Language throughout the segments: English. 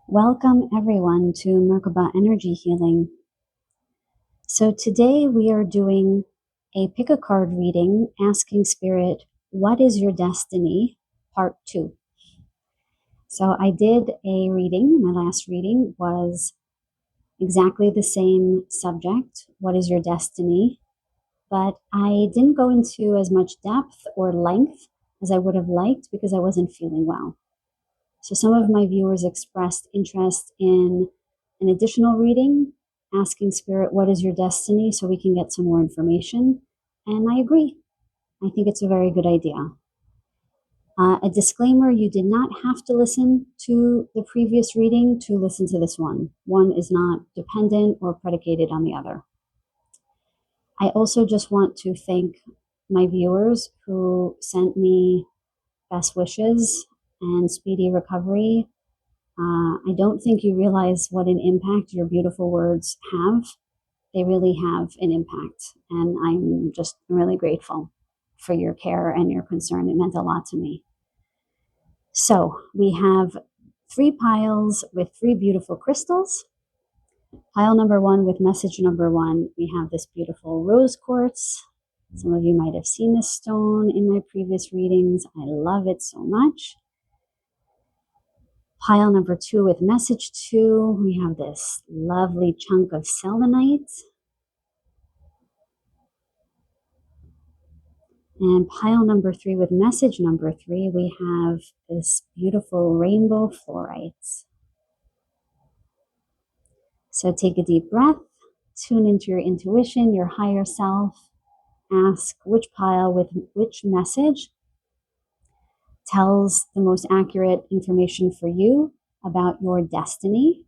Welcome everyone to Merkaba Energy Healing. So today we are doing a pick a card reading, asking Spirit, what is your destiny? Part 2. So I did a reading. My last reading was exactly the same subject. What is your destiny? But I didn't go into as much depth or length as I would have liked because I wasn't feeling well. So some of my viewers expressed interest in an additional reading, asking Spirit, what is your destiny? So we can get some more information. And I agree. I think it's a very good idea. A disclaimer, you did not have to listen to the previous reading to listen to this one. One is not dependent or predicated on the other. I also just want to thank my viewers who sent me best wishes and speedy recovery. I don't think you realize what an impact your beautiful words have. They really have an impact. And I'm just really grateful for your care and your concern. It meant a lot to me. So we have 3 piles with 3 beautiful crystals. Pile number 1 with message number 1, we have this beautiful rose quartz. Some of you might have seen this stone in my previous readings. I love it so much. Pile number 2 with message 2, we have this lovely chunk of selenite. And pile number 3 with message number 3, we have this beautiful rainbow fluorite. So take a deep breath, tune into your intuition, your higher self. Ask which pile with which message tells the most accurate information for you about your destiny.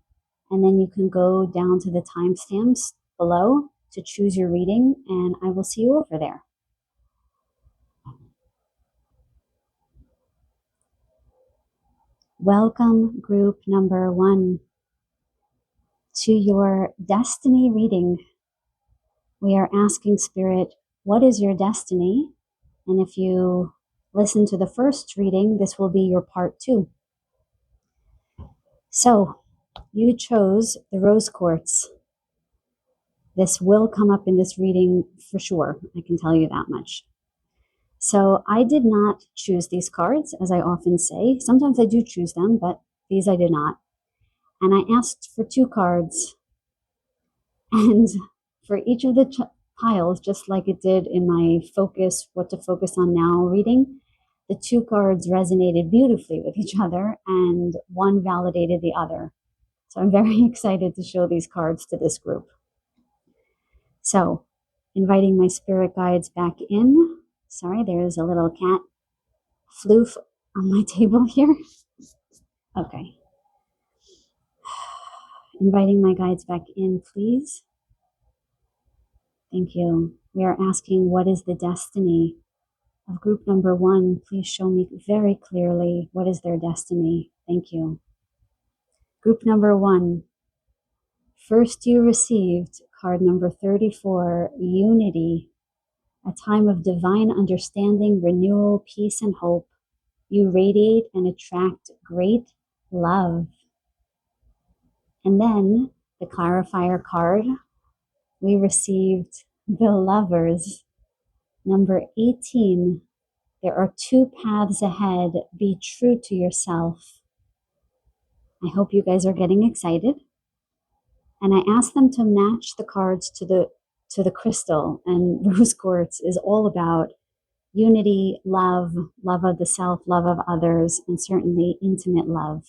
And then you can go down to the timestamps below to choose your reading, and I will see you over there. Welcome, group number 1, to your destiny reading. We are asking Spirit, what is your destiny? And if you listen to the first reading, this will be your part 2. So, you chose the rose quartz. This will come up in this reading for sure. I can tell you that much. So I did not choose these cards, as I often say. Sometimes I do choose them, but these I did not. And I asked for 2 cards. And for each of the piles, just like it did in my focus, what to focus on now reading, the 2 cards resonated beautifully with each other and one validated the other. So I'm very excited to show these cards to this group. So, inviting my spirit guides back in. Sorry, there's a little cat floof on my table here. Okay. Inviting my guides back in, please. Thank you. We are asking, what is the destiny of group number 1? Please show me very clearly what is their destiny. Thank you. Group number 1. First you received card number 34, Unity, a time of divine understanding, renewal, peace, and hope. You radiate and attract great love. And then the clarifier card, we received the Lovers, number 18. There are 2 paths ahead. Be true to yourself. I hope you guys are getting excited. And I asked them to match the cards to the crystal. And rose quartz is all about unity, love, love of the self, love of others, and certainly intimate love.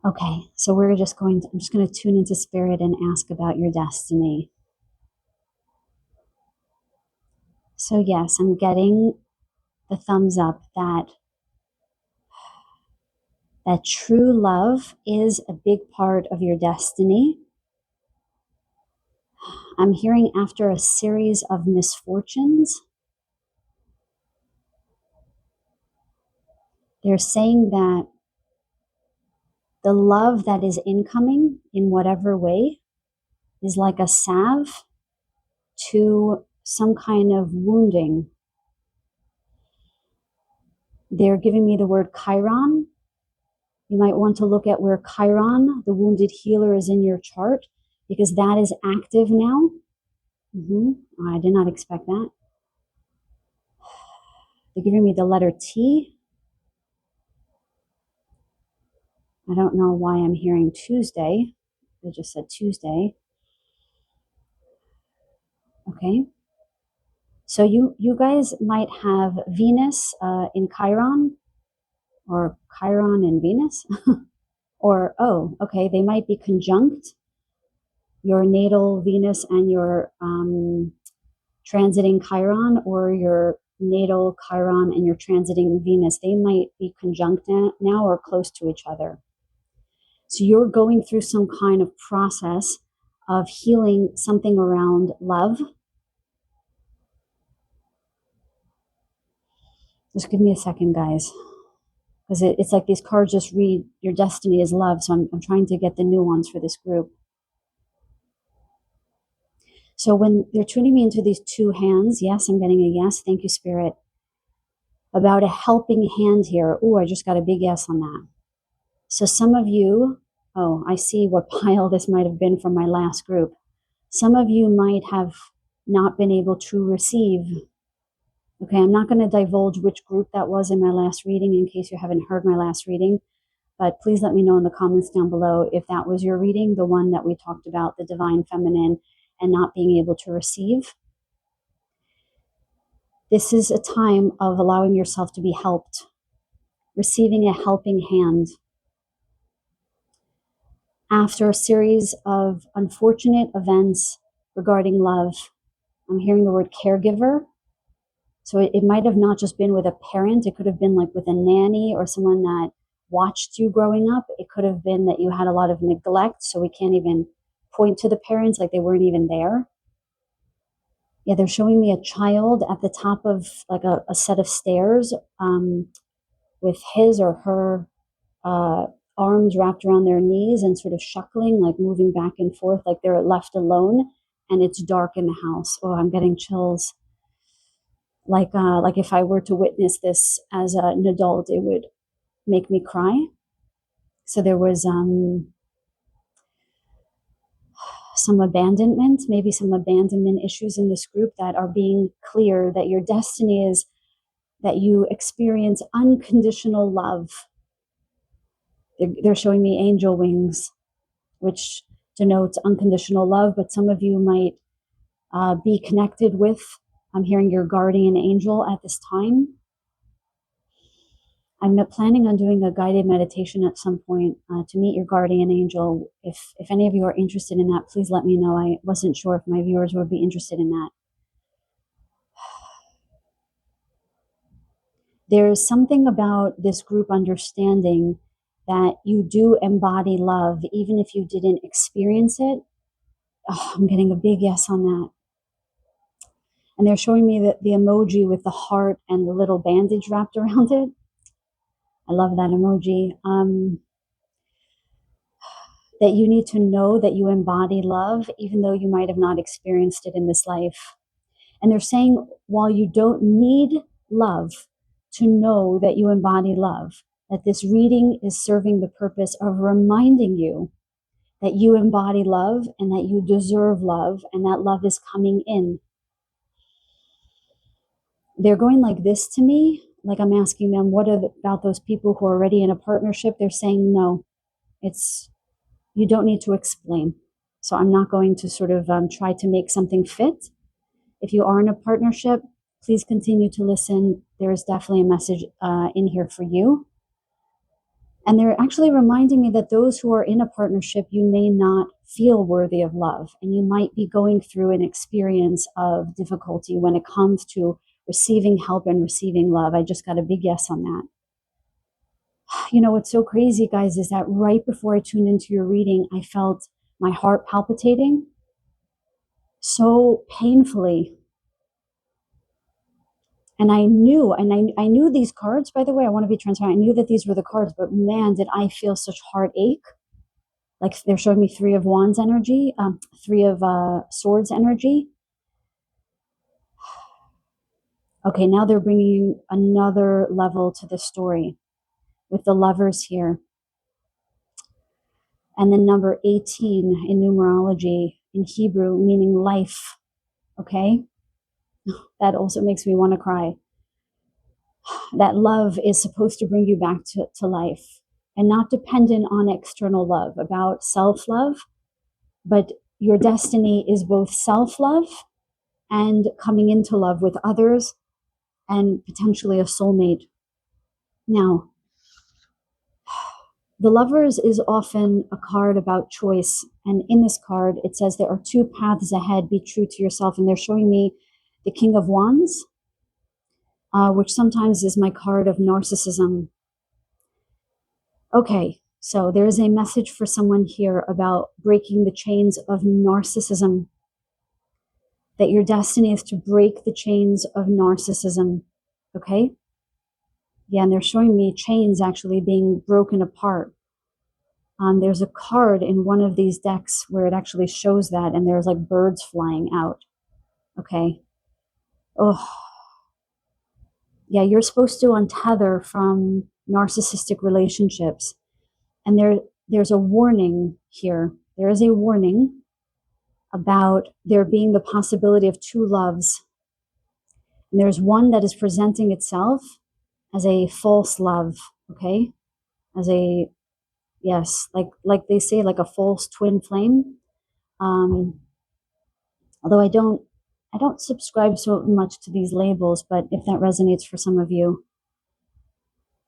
Okay, so I'm just going to tune into spirit and ask about your destiny. So yes, I'm getting the thumbs up that true love is a big part of your destiny. I'm hearing after a series of misfortunes, they're saying that the love that is incoming in whatever way is like a salve to some kind of wounding. They're giving me the word chiron, You might want to look at where Chiron, the wounded healer, is in your chart, because that is active now. I did not expect that. They're giving me the letter T. I don't know why I'm hearing Tuesday. They just said Tuesday. Okay. So you guys might have Venus in Chiron, or Chiron and Venus. Or, oh, okay, they might be conjunct your natal Venus and your transiting Chiron, or your natal Chiron and your transiting Venus. They might be conjunct now or close to each other. So you're going through some kind of process of healing something around love. Just give me a second, guys, because it's like these cards just read your destiny is love. So I'm trying to get the nuance for this group. So when they're tuning me into these two hands, yes, I'm getting a yes. Thank you, Spirit. About a helping hand here. Oh, I just got a big yes on that. So some of you, oh, I see what pile this might have been from my last group. Some of you might have not been able to receive. Okay, I'm not going to divulge which group that was in my last reading in case you haven't heard my last reading, but please let me know in the comments down below if that was your reading, the one that we talked about, the divine feminine and not being able to receive. This is a time of allowing yourself to be helped, receiving a helping hand. After a series of unfortunate events regarding love, I'm hearing the word caregiver. So it might have not just been with a parent. It could have been like with a nanny or someone that watched you growing up. It could have been that you had a lot of neglect. So we can't even point to the parents, like they weren't even there. Yeah, they're showing me a child at the top of like a set of stairs with his or her arms wrapped around their knees and sort of shuckling, like moving back and forth, like they're left alone and it's dark in the house. Oh, I'm getting chills. Like if I were to witness this as an adult, it would make me cry. So there was some abandonment, maybe some abandonment issues in this group that are being clear, that your destiny is that you experience unconditional love. They're showing me angel wings, which denotes unconditional love, but some of you might be connected with, I'm hearing your guardian angel at this time. I'm planning on doing a guided meditation at some point to meet your guardian angel. If any of you are interested in that, please let me know. I wasn't sure if my viewers would be interested in that. There's something about this group understanding that you do embody love, even if you didn't experience it. Oh, I'm getting a big yes on that. And they're showing me the emoji with the heart and the little bandage wrapped around it. I love that emoji. That you need to know that you embody love, even though you might have not experienced it in this life. And they're saying, while you don't need love to know that you embody love, that this reading is serving the purpose of reminding you that you embody love and that you deserve love and that love is coming in. They're going like this to me, like I'm asking them, what about those people who are already in a partnership? They're saying, no, you don't need to explain. So I'm not going to sort of try to make something fit. If you are in a partnership, please continue to listen. There is definitely a message in here for you. And they're actually reminding me that those who are in a partnership, you may not feel worthy of love. And you might be going through an experience of difficulty when it comes to receiving help and receiving love. I just got a big yes on that. You know, what's so crazy, guys, is that right before I tuned into your reading, I felt my heart palpitating so painfully. And I knew these cards, by the way, I want to be transparent. I knew that these were the cards, but man, did I feel such heartache. Like they're showing me 3 of Wands energy, 3 of Swords energy. Okay, now they're bringing another level to the story with the Lovers here. And then number 18 in numerology in Hebrew, meaning life. Okay? That also makes me want to cry. That love is supposed to bring you back to life and not dependent on external love, about self-love, but your destiny is both self-love and coming into love with others and potentially a soulmate. Now, the Lovers is often a card about choice. And in this card, it says there are two paths ahead. Be true to yourself. And they're showing me the King of Wands, which sometimes is my card of narcissism. Okay, so there is a message for someone here about breaking the chains of narcissism. That your destiny is to break the chains of narcissism. Okay? Yeah, and they're showing me chains actually being broken apart. There's a card in one of these decks where it actually shows that, and there's like birds flying out. Okay. Oh, yeah, you're supposed to untether from narcissistic relationships. And there's a warning here. There is a warning about there being the possibility of two loves. And there's one that is presenting itself as a false love, okay? As a, yes, like they say, like a false twin flame. Although I don't subscribe so much to these labels, but if that resonates for some of you,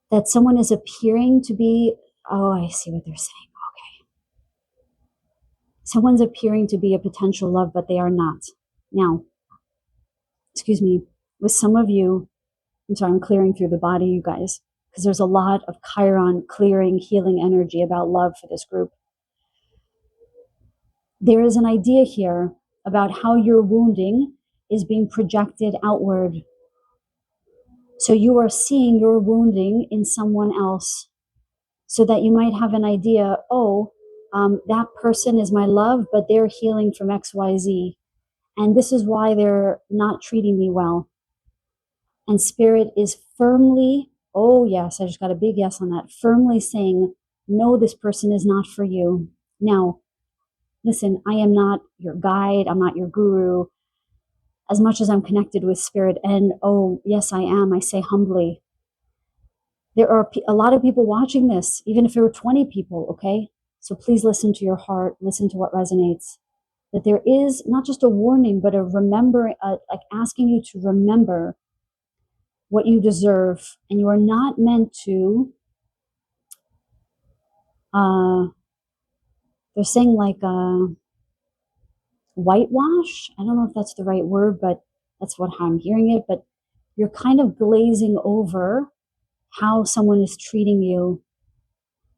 that someone is appearing to be, oh, I see what they're saying. Okay. Someone's appearing to be a potential love, but they are not. Now, excuse me, with some of you, I'm sorry, I'm clearing through the body, you guys, because there's a lot of Chiron clearing, healing energy about love for this group. There is an idea here about how your wounding is being projected outward. So you are seeing your wounding in someone else so that you might have an idea, oh, that person is my love, but they're healing from XYZ. And this is why they're not treating me well. And Spirit is firmly, oh yes, I just got a big yes on that, firmly saying, no, this person is not for you. Now, listen, I am not your guide. I'm not your guru. As much as I'm connected with Spirit, and oh, yes, I am, I say humbly. There are a lot of people watching this, even if there were 20 people, okay? So please listen to your heart, listen to what resonates. That there is not just a warning, but a remembering, like asking you to remember what you deserve. And you are not meant to, they're saying like whitewash. I don't know if that's the right word, but that's what how I'm hearing it. But you're kind of glazing over how someone is treating you.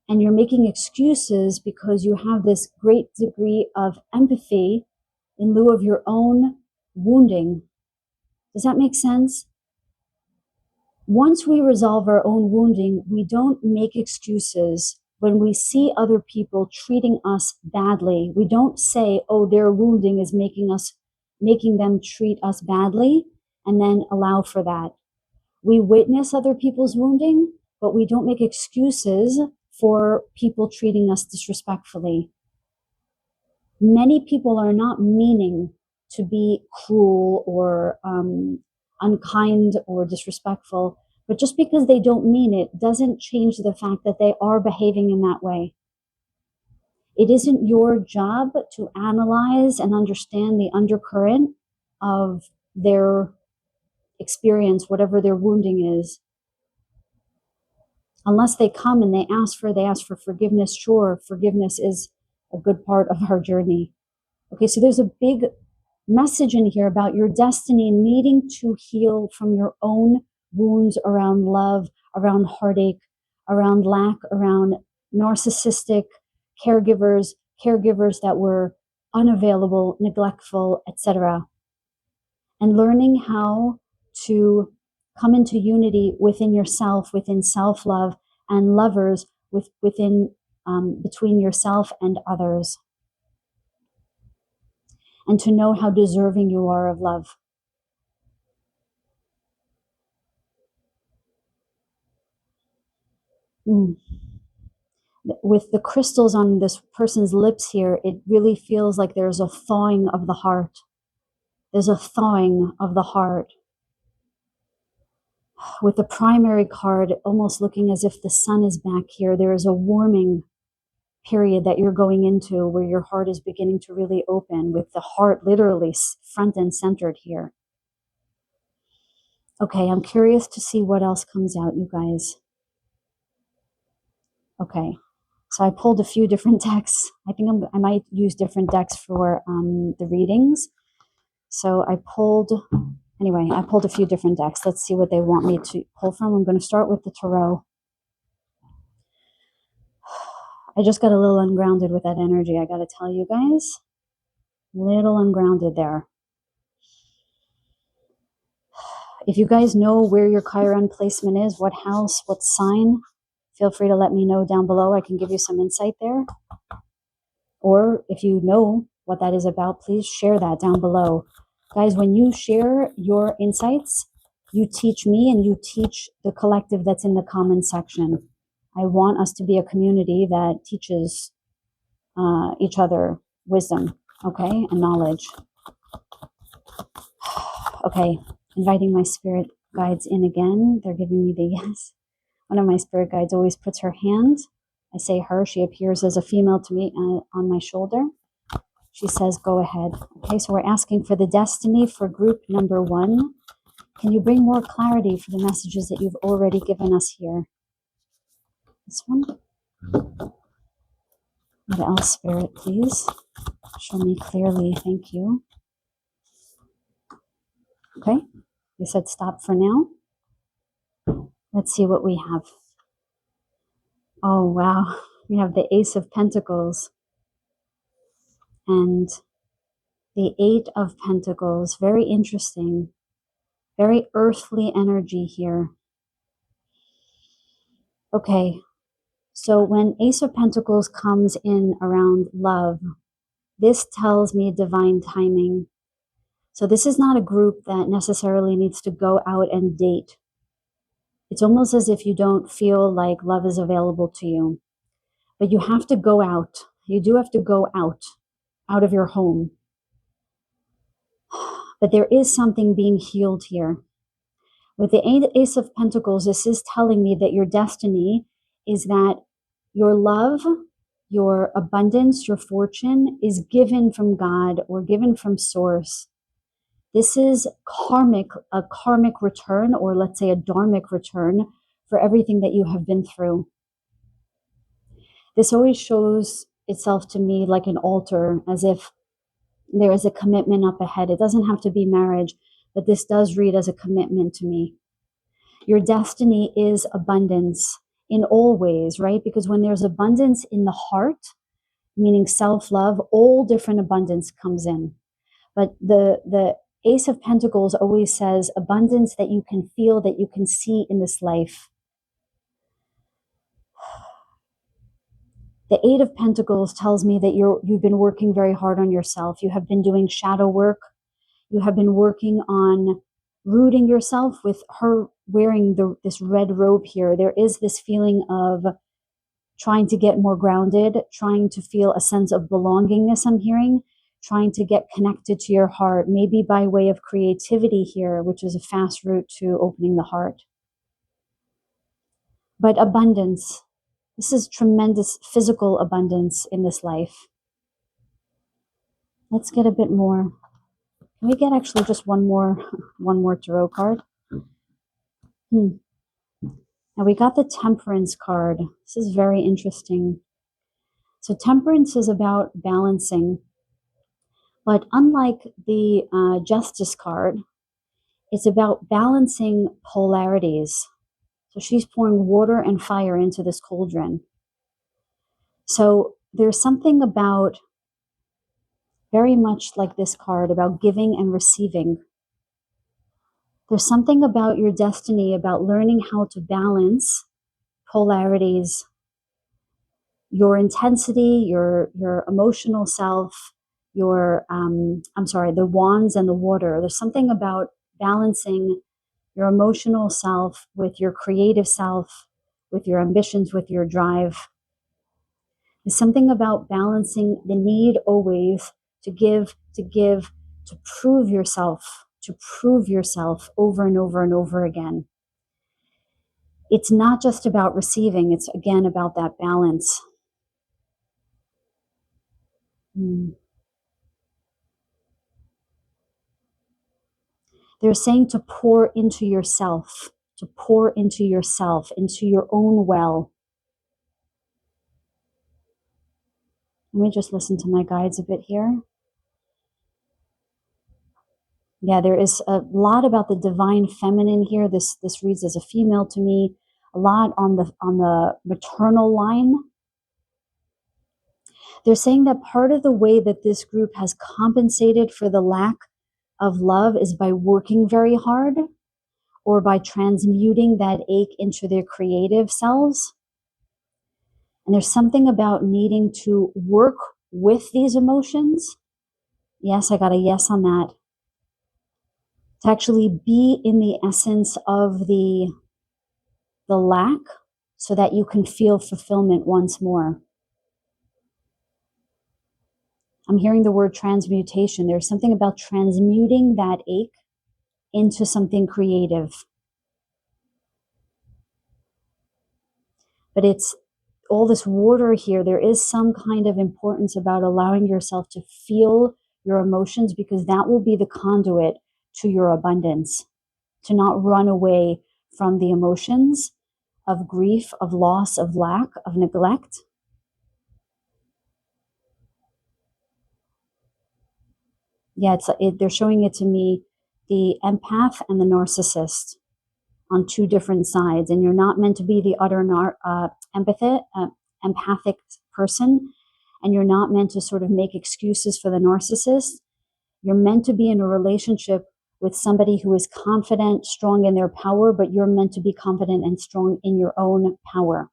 And you're making excuses because you have this great degree of empathy in lieu of your own wounding. Does that make sense? Once we resolve our own wounding, we don't make excuses when we see other people treating us badly. We don't say, oh, their wounding is making them treat us badly, and then allow for that. We witness other people's wounding, but we don't make excuses for people treating us disrespectfully. Many people are not meaning to be cruel or unkind or disrespectful, but just because they don't mean it doesn't change the fact that they are behaving in that way. It isn't your job to analyze and understand the undercurrent of their experience, whatever their wounding is. Unless they come and they ask for forgiveness. Sure, forgiveness is a good part of our journey. Okay, so there's a big message in here about your destiny needing to heal from your own wounds around love, around heartache, around lack, around narcissistic caregivers that were unavailable, neglectful, etc. And learning how to come into unity within yourself, within self-love, and lovers within between yourself and others. And to know how deserving you are of love. With the crystals on this person's lips here, it really feels like there's a thawing of the heart. There's a thawing of the heart. With the primary card, almost looking as if the sun is back here, there is a warming period that you're going into where your heart is beginning to really open, with the heart literally front and centered here. Okay, I'm curious to see what else comes out, you guys. Okay, so I pulled a few different decks. I think I might use different decks for the readings. So I pulled a few different decks. Let's see what they want me to pull from. I'm going to start with the Tarot. I just got a little ungrounded with that energy, I got to tell you guys. Little ungrounded there. If you guys know where your Chiron placement is, what house, what sign, feel free to let me know down below. I can give you some insight there. Or if you know what that is about, please share that down below. Guys, when you share your insights, you teach me and you teach the collective that's in the comment section. I want us to be a community that teaches each other wisdom, okay, and knowledge. Okay, inviting my spirit guides in again. They're giving me the yes. One of my spirit guides always puts her hand. I say her. She appears as a female to me on my shoulder. She says, go ahead. Okay, so we're asking for the destiny for group number 1. Can you bring more clarity for the messages that you've already given us here? This one? What else, Spirit, please? Show me clearly. Thank you. Okay, you said stop for now. Let's see what we have. Oh, wow. We have the Ace of Pentacles and the 8 of Pentacles. Very interesting. Very earthly energy here. Okay, so when Ace of Pentacles comes in around love, this tells me divine timing. So this is not a group that necessarily needs to go out and date. It's almost as if you don't feel like love is available to you. But you have to go out. You do have to go out of your home. But there is something being healed here. With the Ace of Pentacles, this is telling me that your destiny is that your love, your abundance, your fortune is given from God or given from Source. This is a karmic return, or let's say a dharmic return for everything that you have been through. This always shows itself to me like an altar, as if there is a commitment up ahead. It doesn't have to be marriage, but this does read as a commitment to me. Your destiny is abundance in all ways, right? Because when there's abundance in the heart, meaning self-love, all different abundance comes in. But the Ace of Pentacles always says abundance that you can feel, that you can see in this life. The 8 of Pentacles tells me that you've been working very hard on yourself. You have been doing shadow work. You have been working on rooting yourself. With her wearing this red robe here, there is this feeling of trying to get more grounded, trying to feel a sense of belongingness, I'm hearing, trying to get connected to your heart, maybe by way of creativity here, which is a fast route to opening the heart. But abundance. This is tremendous physical abundance in this life. Let's get a bit more. Can we get actually just one more tarot card? Now we got the Temperance card. This is very interesting. So Temperance is about balancing. But unlike the Justice card, it's about balancing polarities. So she's pouring water and fire into this cauldron. So there's something about, very much like this card, about giving and receiving. There's something about your destiny, about learning how to balance polarities, your intensity, your emotional self, the wands and the water. There's something about balancing your emotional self with your creative self, with your ambitions, with your drive. There's something about balancing the need always to give, to prove yourself over and over and over again. It's not just about receiving, it's again about that balance. They're saying to pour into yourself, into your own well. Let me just listen to my guides a bit here. Yeah, there is a lot about the divine feminine here. This reads as a female to me. A lot on the maternal line. They're saying that part of the way that this group has compensated for the lack of love is by working very hard or by transmuting that ache into their creative selves. And there's something about needing to work with these emotions. Yes, I got a yes on that. To actually be in the essence of the lack so that you can feel fulfillment once more. I'm hearing the word transmutation. There's something about transmuting that ache into something creative. But it's all this water here. There is some kind of importance about allowing yourself to feel your emotions, because that will be the conduit to your abundance. To not run away from the emotions of grief, of loss, of lack, of neglect. Yeah, they're showing it to me, the empath and the narcissist on two different sides. And you're not meant to be the utter empathic person. And you're not meant to sort of make excuses for the narcissist. You're meant to be in a relationship with somebody who is confident, strong in their power, but you're meant to be confident and strong in your own power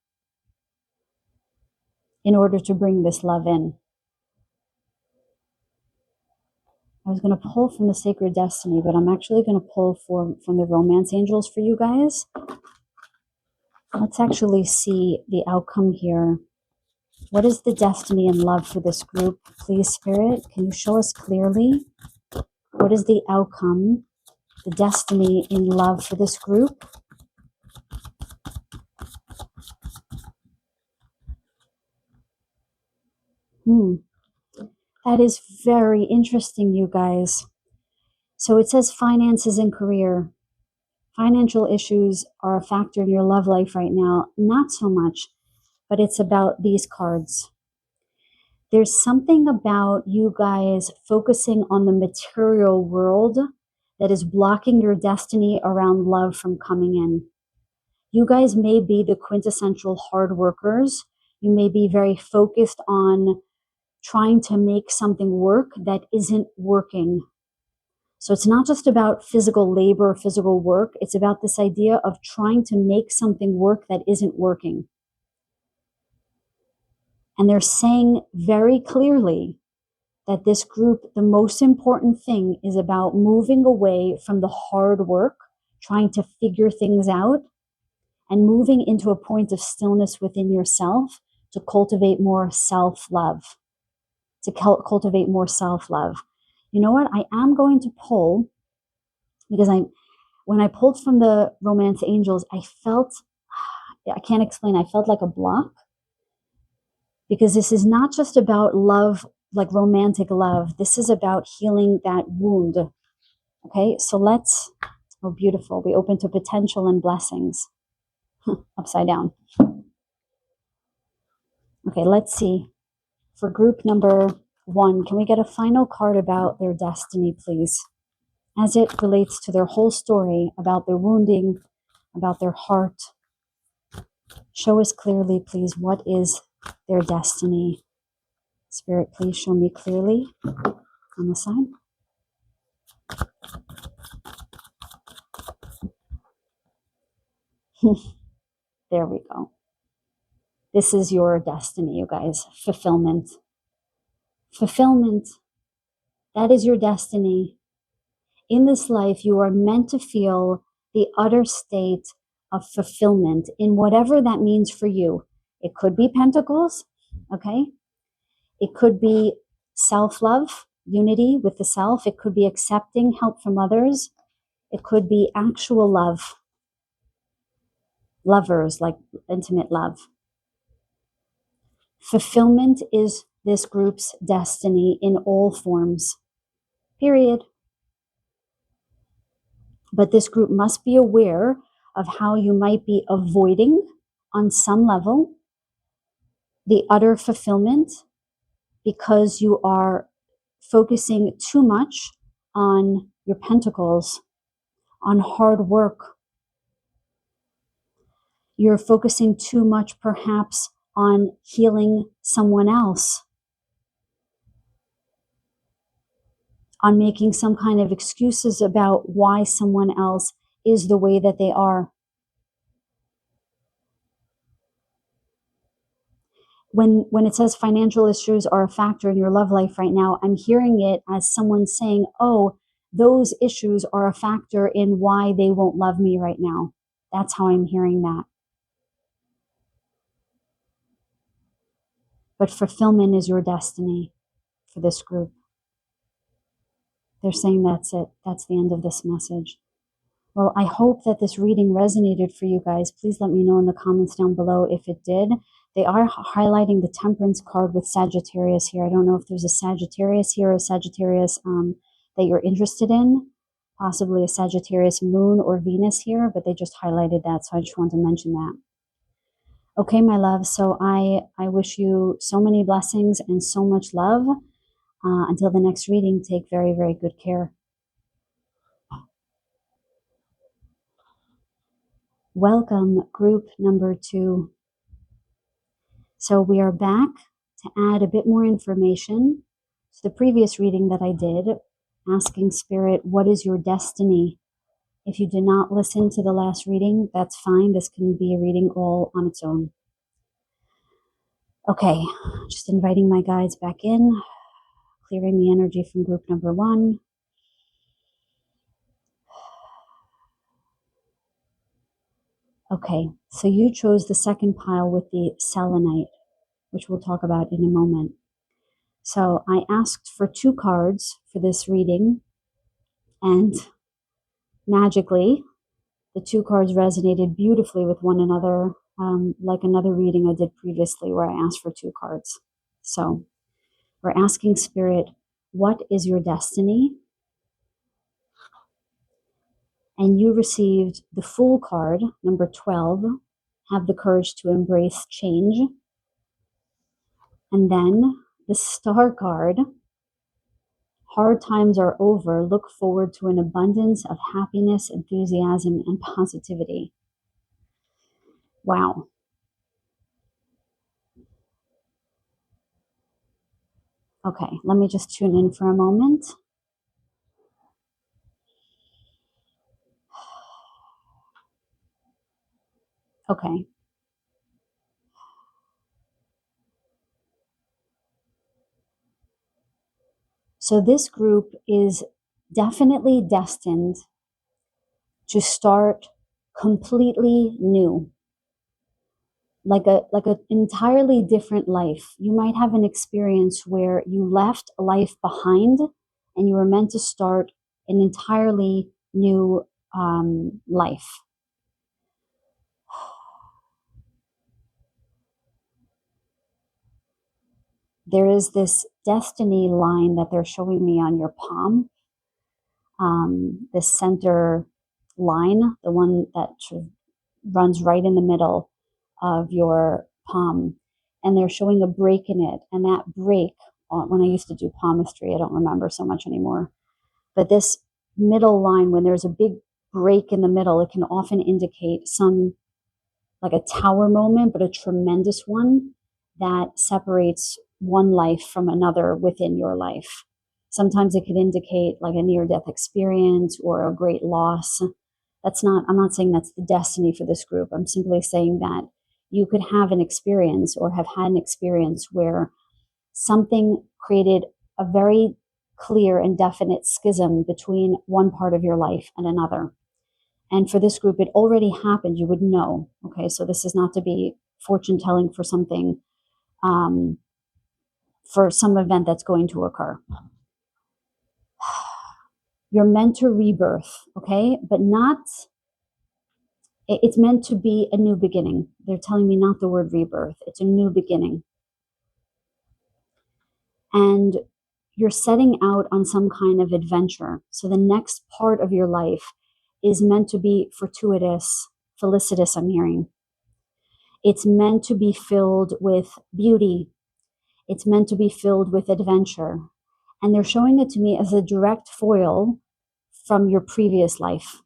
in order to bring this love in. I was going to pull from the Sacred Destiny, but I'm actually going to pull from the Romance Angels for you guys. Let's actually see the outcome here. What is the destiny and love for this group? Please, Spirit, can you show us clearly? What is the outcome, the destiny in love for this group? That is very interesting, you guys. So it says finances and career. Financial issues are a factor in your love life right now. Not so much, but it's about these cards. There's something about you guys focusing on the material world that is blocking your destiny around love from coming in. You guys may be the quintessential hard workers. You may be very focused on trying to make something work that isn't working. So it's not just about physical labor, physical work. It's about this idea of trying to make something work that isn't working. And they're saying very clearly that this group, the most important thing is about moving away from the hard work, trying to figure things out, and moving into a point of stillness within yourself to cultivate more self-love. Cultivate more self-love. You know what? I am going to pull, because when I pulled from the Romance Angels, I can't explain, I felt like a block, because this is not just about love, like romantic love. This is about healing that wound. Okay, so oh, beautiful. We open to potential and blessings. Upside down. Okay, let's see. For group number 1, can we get a final card about their destiny, please? As it relates to their whole story, about their wounding, about their heart. Show us clearly, please, what is their destiny. Spirit, please show me clearly on the side. There we go. This is your destiny, you guys. Fulfillment. Fulfillment. That is your destiny. In this life, you are meant to feel the utter state of fulfillment in whatever that means for you. It could be pentacles. Okay. It could be self-love, unity with the self. It could be accepting help from others. It could be actual love, lovers, like intimate love. Fulfillment is this group's destiny in all forms, period. But this group must be aware of how you might be avoiding, on some level, the utter fulfillment because you are focusing too much on your pentacles, on hard work. You're focusing too much, perhaps, on healing someone else, on making some kind of excuses about why someone else is the way that they are. When it says financial issues are a factor in your love life right now, I'm hearing it as someone saying, oh, those issues are a factor in why they won't love me right now. That's how I'm hearing that. But fulfillment is your destiny for this group. They're saying that's it. That's the end of this message. Well, I hope that this reading resonated for you guys. Please let me know in the comments down below if it did. They are highlighting the Temperance card with Sagittarius here. I don't know if there's a Sagittarius here or a Sagittarius that you're interested in. Possibly a Sagittarius moon or Venus here, but they just highlighted that, so I just wanted to mention that. Okay, my love, so I wish you so many blessings and so much love. Until the next reading, take very, very good care. Welcome, group number 2. So we are back to add a bit more information to the previous reading that I did, asking Spirit, what is your destiny? If you did not listen to the last reading, that's fine. This can be a reading all on its own. Okay, just inviting my guides back in, clearing the energy from group number 1. Okay, so you chose the second pile with the selenite, which we'll talk about in a moment. So I asked for 2 cards for this reading, and magically, the 2 cards resonated beautifully with one another, like another reading I did previously where I asked for 2 cards. So we're asking Spirit, what is your destiny? And you received the Fool card, number 12, have the courage to embrace change. And then the Star card, hard times are over, look forward to an abundance of happiness, enthusiasm, and positivity. Wow. Okay, let me just tune in for a moment. Okay. So this group is definitely destined to start completely new, like an entirely different life. You might have an experience where you left a life behind and you were meant to start an entirely new life. There is this destiny line that they're showing me on your palm, this center line, the one that sort of runs right in the middle of your palm, and they're showing a break in it. And that break, when I used to do palmistry, I don't remember so much anymore, but this middle line, when there's a big break in the middle, it can often indicate some, like a tower moment, but a tremendous one that separates one life from another within your life. Sometimes it could indicate like a near-death experience or a great loss. I'm not saying that's the destiny for this group. I'm simply saying that you could have an experience or have had an experience where something created a very clear and definite schism between one part of your life and another. And for this group, it already happened. You would know. Okay, so this is not to be fortune telling for something for some event that's going to occur. You're meant to rebirth, okay? But not, it's meant to be a new beginning. They're telling me not the word rebirth. It's a new beginning. And you're setting out on some kind of adventure. So the next part of your life is meant to be fortuitous, felicitous, I'm hearing. It's meant to be filled with beauty. It's meant to be filled with adventure. And they're showing it to me as a direct foil from your previous life.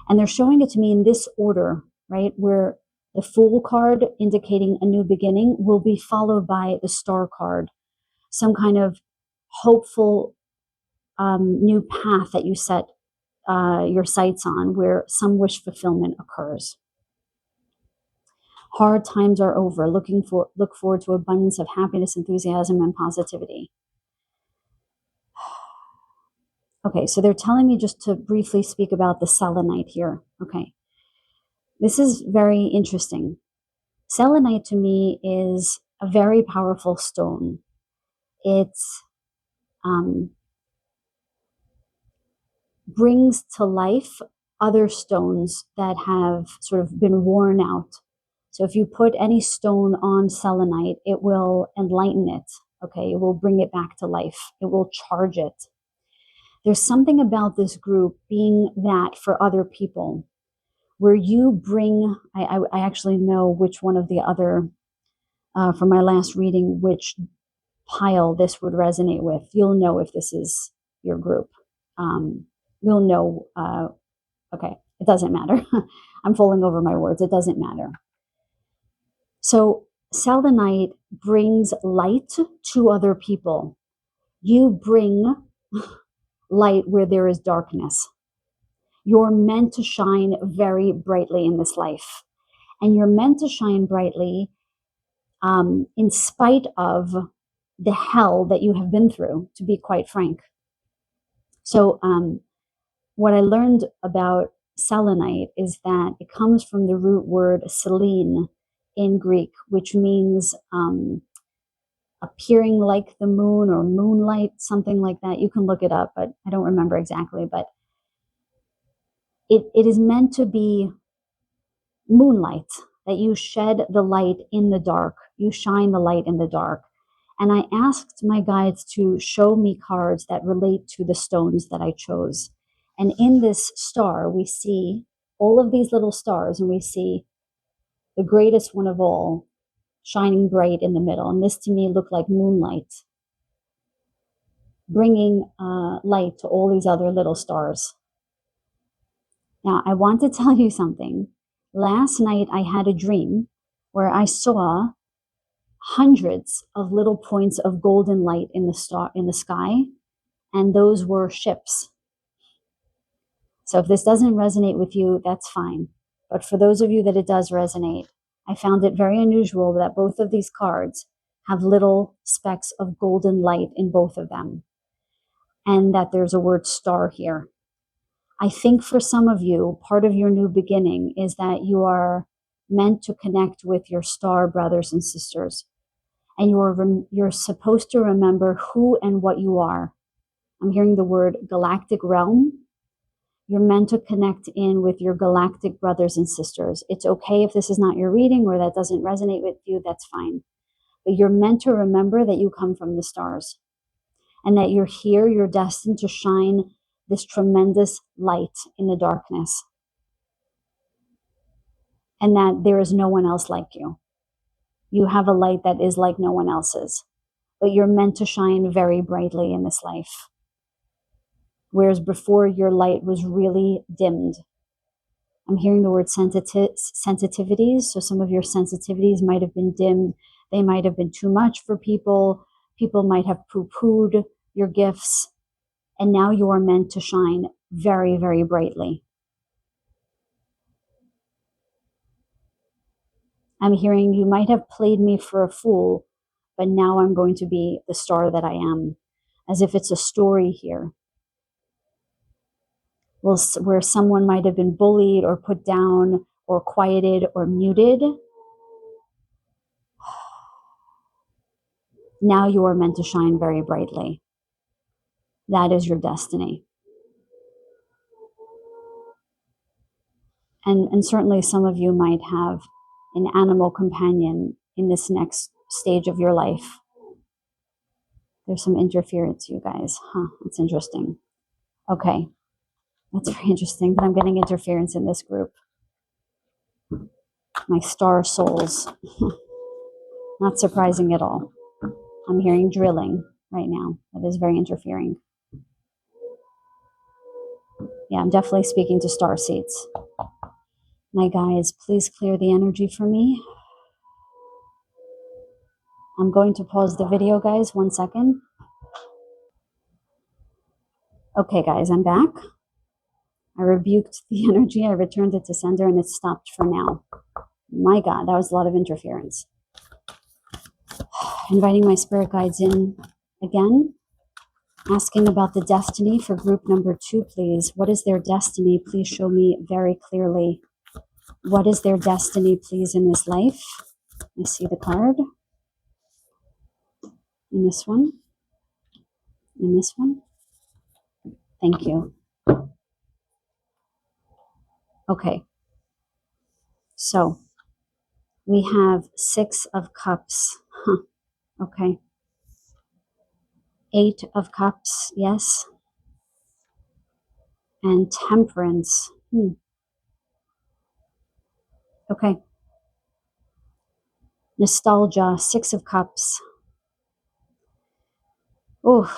And they're showing it to me in this order, right? Where the Fool card indicating a new beginning will be followed by the Star card, some kind of hopeful new path that you set your sights on where some wish fulfillment occurs. Hard times are over. Look forward to abundance of happiness, enthusiasm, and positivity. Okay, so they're telling me just to briefly speak about the selenite here. Okay, this is very interesting. Selenite to me is a very powerful stone. It's brings to life other stones that have sort of been worn out. So if you put any stone on selenite, it will enlighten it. Okay, it will bring it back to life. It will charge it. There's something about this group being that for other people, where you bring, I actually know which one of the other, from my last reading, which pile this would resonate with. You'll know if this is your group. You'll know, okay, it doesn't matter. I'm falling over my words. It doesn't matter. So selenite brings light to other people. You bring light where there is darkness. You're meant to shine very brightly in this life. And you're meant to shine brightly in spite of the hell that you have been through, to be quite frank. So what I learned about selenite is that it comes from the root word selene in Greek, which means appearing like the moon or moonlight, something like that. You can look it up, but I don't remember exactly. But it is meant to be moonlight, that you shed the light in the dark. You shine the light in the dark. And I asked my guides to show me cards that relate to the stones that I chose. And in this star, we see all of these little stars, and we see the greatest one of all shining bright in the middle. And this to me looked like moonlight, bringing light to all these other little stars. Now, I want to tell you something. Last night, I had a dream where I saw hundreds of little points of golden light in the sky, and those were ships. So if this doesn't resonate with you, that's fine. But for those of you that it does resonate, I found it very unusual that both of these cards have little specks of golden light in both of them, and that there's a word star here. I think for some of you, part of your new beginning is that you are meant to connect with your star brothers and sisters. And you're supposed to remember who and what you are. I'm hearing the word galactic realm. You're meant to connect in with your galactic brothers and sisters. It's okay if this is not your reading or that doesn't resonate with you, that's fine. But you're meant to remember that you come from the stars and that you're here, you're destined to shine this tremendous light in the darkness. And that there is no one else like you. You have a light that is like no one else's. But you're meant to shine very brightly in this life. Whereas before, your light was really dimmed. I'm hearing the word sensitivities. So some of your sensitivities might have been dimmed. They might have been too much for people. People might have poo-pooed your gifts. And now you are meant to shine very, very brightly. I'm hearing you might have played me for a fool, but now I'm going to be the star that I am, as if it's a story here. Where someone might have been bullied or put down or quieted or muted. Now you are meant to shine very brightly. That is your destiny. And certainly some of you might have an animal companion in this next stage of your life. There's some interference, you guys. That's interesting. Okay, that's very interesting that I'm getting interference in this group. My star souls. Not surprising at all. I'm hearing drilling right now. That is very interfering. Yeah, I'm definitely speaking to starseeds. My guys, please clear the energy for me. I'm going to pause the video, guys. 1 second. Okay, guys, I'm back. I rebuked the energy. I returned it to sender and it stopped for now. My God, that was a lot of interference. Inviting my spirit guides in again. Asking about the destiny for group number 2, please. What is their destiny? Please show me very clearly. What is their destiny, please, in this life? I see the card. In this one. In this one. Thank you. Okay. So we have 6 of Cups. Okay. 8 of Cups, yes. And Temperance. Okay. Nostalgia, 6 of Cups. Oh,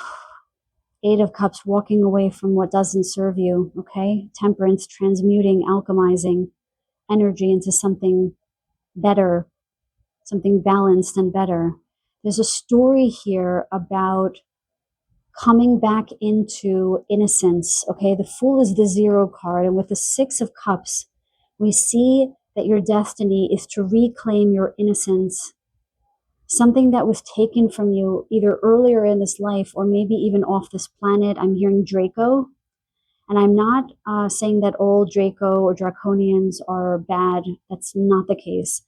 8 of Cups, walking away from what doesn't serve you. Okay. Temperance, transmuting, alchemizing energy into something better, something balanced and better. There's a story here about coming back into innocence. Okay. The Fool is the 0 card. And with the 6 of Cups, we see that your destiny is to reclaim your innocence, something that was taken from you either earlier in this life or maybe even off this planet. I'm hearing Draco, and I'm not saying that all Draco or Draconians are bad. That's not the case.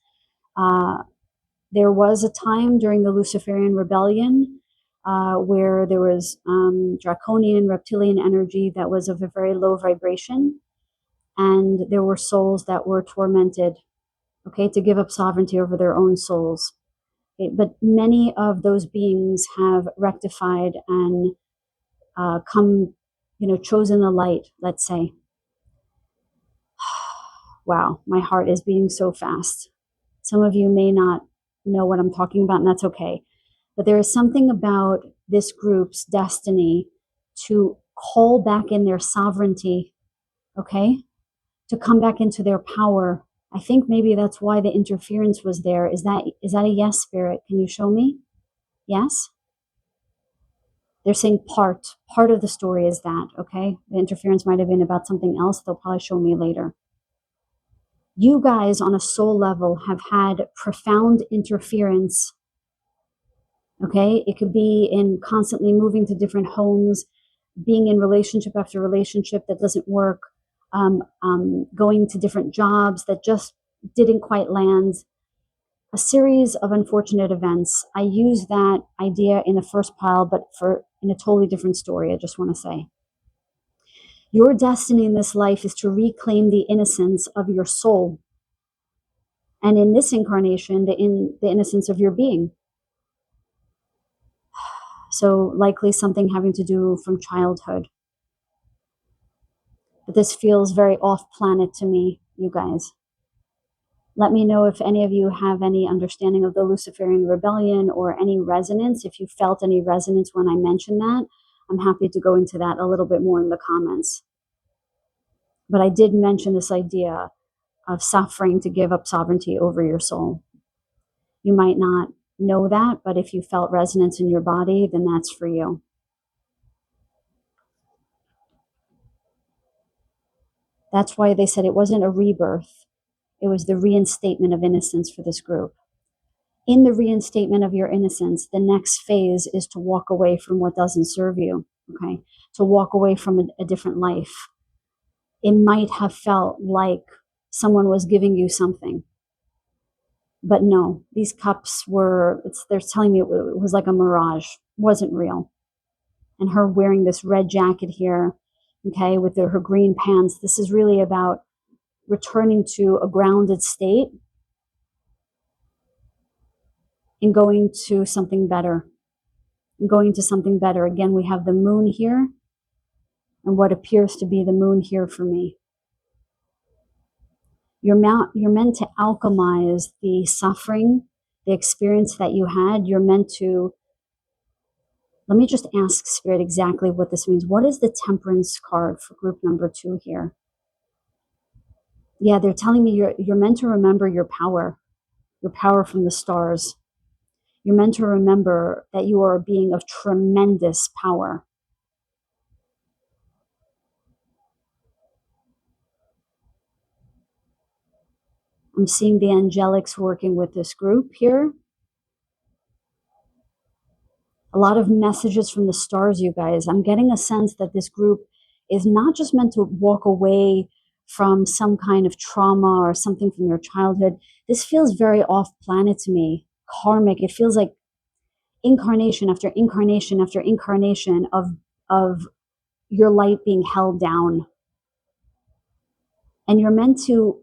There was a time during the Luciferian rebellion where there was draconian reptilian energy that was of a very low vibration, and there were souls that were tormented, okay, to give up sovereignty over their own souls. Okay, but many of those beings have rectified and come, chosen the light, let's say. Wow, my heart is beating so fast. Some of you may not know what I'm talking about, and that's okay. But there is something about this group's destiny to call back in their sovereignty, okay? To come back into their power. I think maybe that's why the interference was there. Is that a yes, Spirit? Can you show me? Yes? They're saying part of the story is that, okay? The interference might have been about something else. They'll probably show me later. You guys on a soul level have had profound interference, okay? It could be in constantly moving to different homes, being in relationship after relationship that doesn't work, going to different jobs that just didn't quite land. A series of unfortunate events. I use that idea in the first pile, but in a totally different story, I just want to say. Your destiny in this life is to reclaim the innocence of your soul. And in this incarnation, the innocence of your being. So likely something having to do from childhood. But this feels very off planet to me, you guys. Let me know if any of you have any understanding of the Luciferian rebellion or any resonance. If you felt any resonance when I mentioned that, I'm happy to go into that a little bit more in the comments. But I did mention this idea of suffering to give up sovereignty over your soul. You might not know that, but if you felt resonance in your body, then that's for you. That's why they said it wasn't a rebirth. It was the reinstatement of innocence for this group. In the reinstatement of your innocence, the next phase is to walk away from what doesn't serve you, okay? To walk away from a different life. It might have felt like someone was giving you something. But no, these cups were, they're telling me it was like a mirage, wasn't real. And her wearing this red jacket here, okay, with her green pants, this is really about returning to a grounded state and going to something better. Going to something better. Again, we have the moon here and what appears to be the moon here for me. You're meant to alchemize the suffering, the experience that you had. You're meant to, let me just ask Spirit exactly what this means. What is the Temperance card for group number 2 here? Yeah, they're telling me you're meant to remember your power from the stars. You're meant to remember that you are a being of tremendous power. I'm seeing the angelics working with this group here. A lot of messages from the stars, you guys. I'm getting a sense that this group is not just meant to walk away from some kind of trauma or something from their childhood. This feels very off planet to me, karmic. It feels like incarnation after incarnation after incarnation of your light being held down. And you're meant to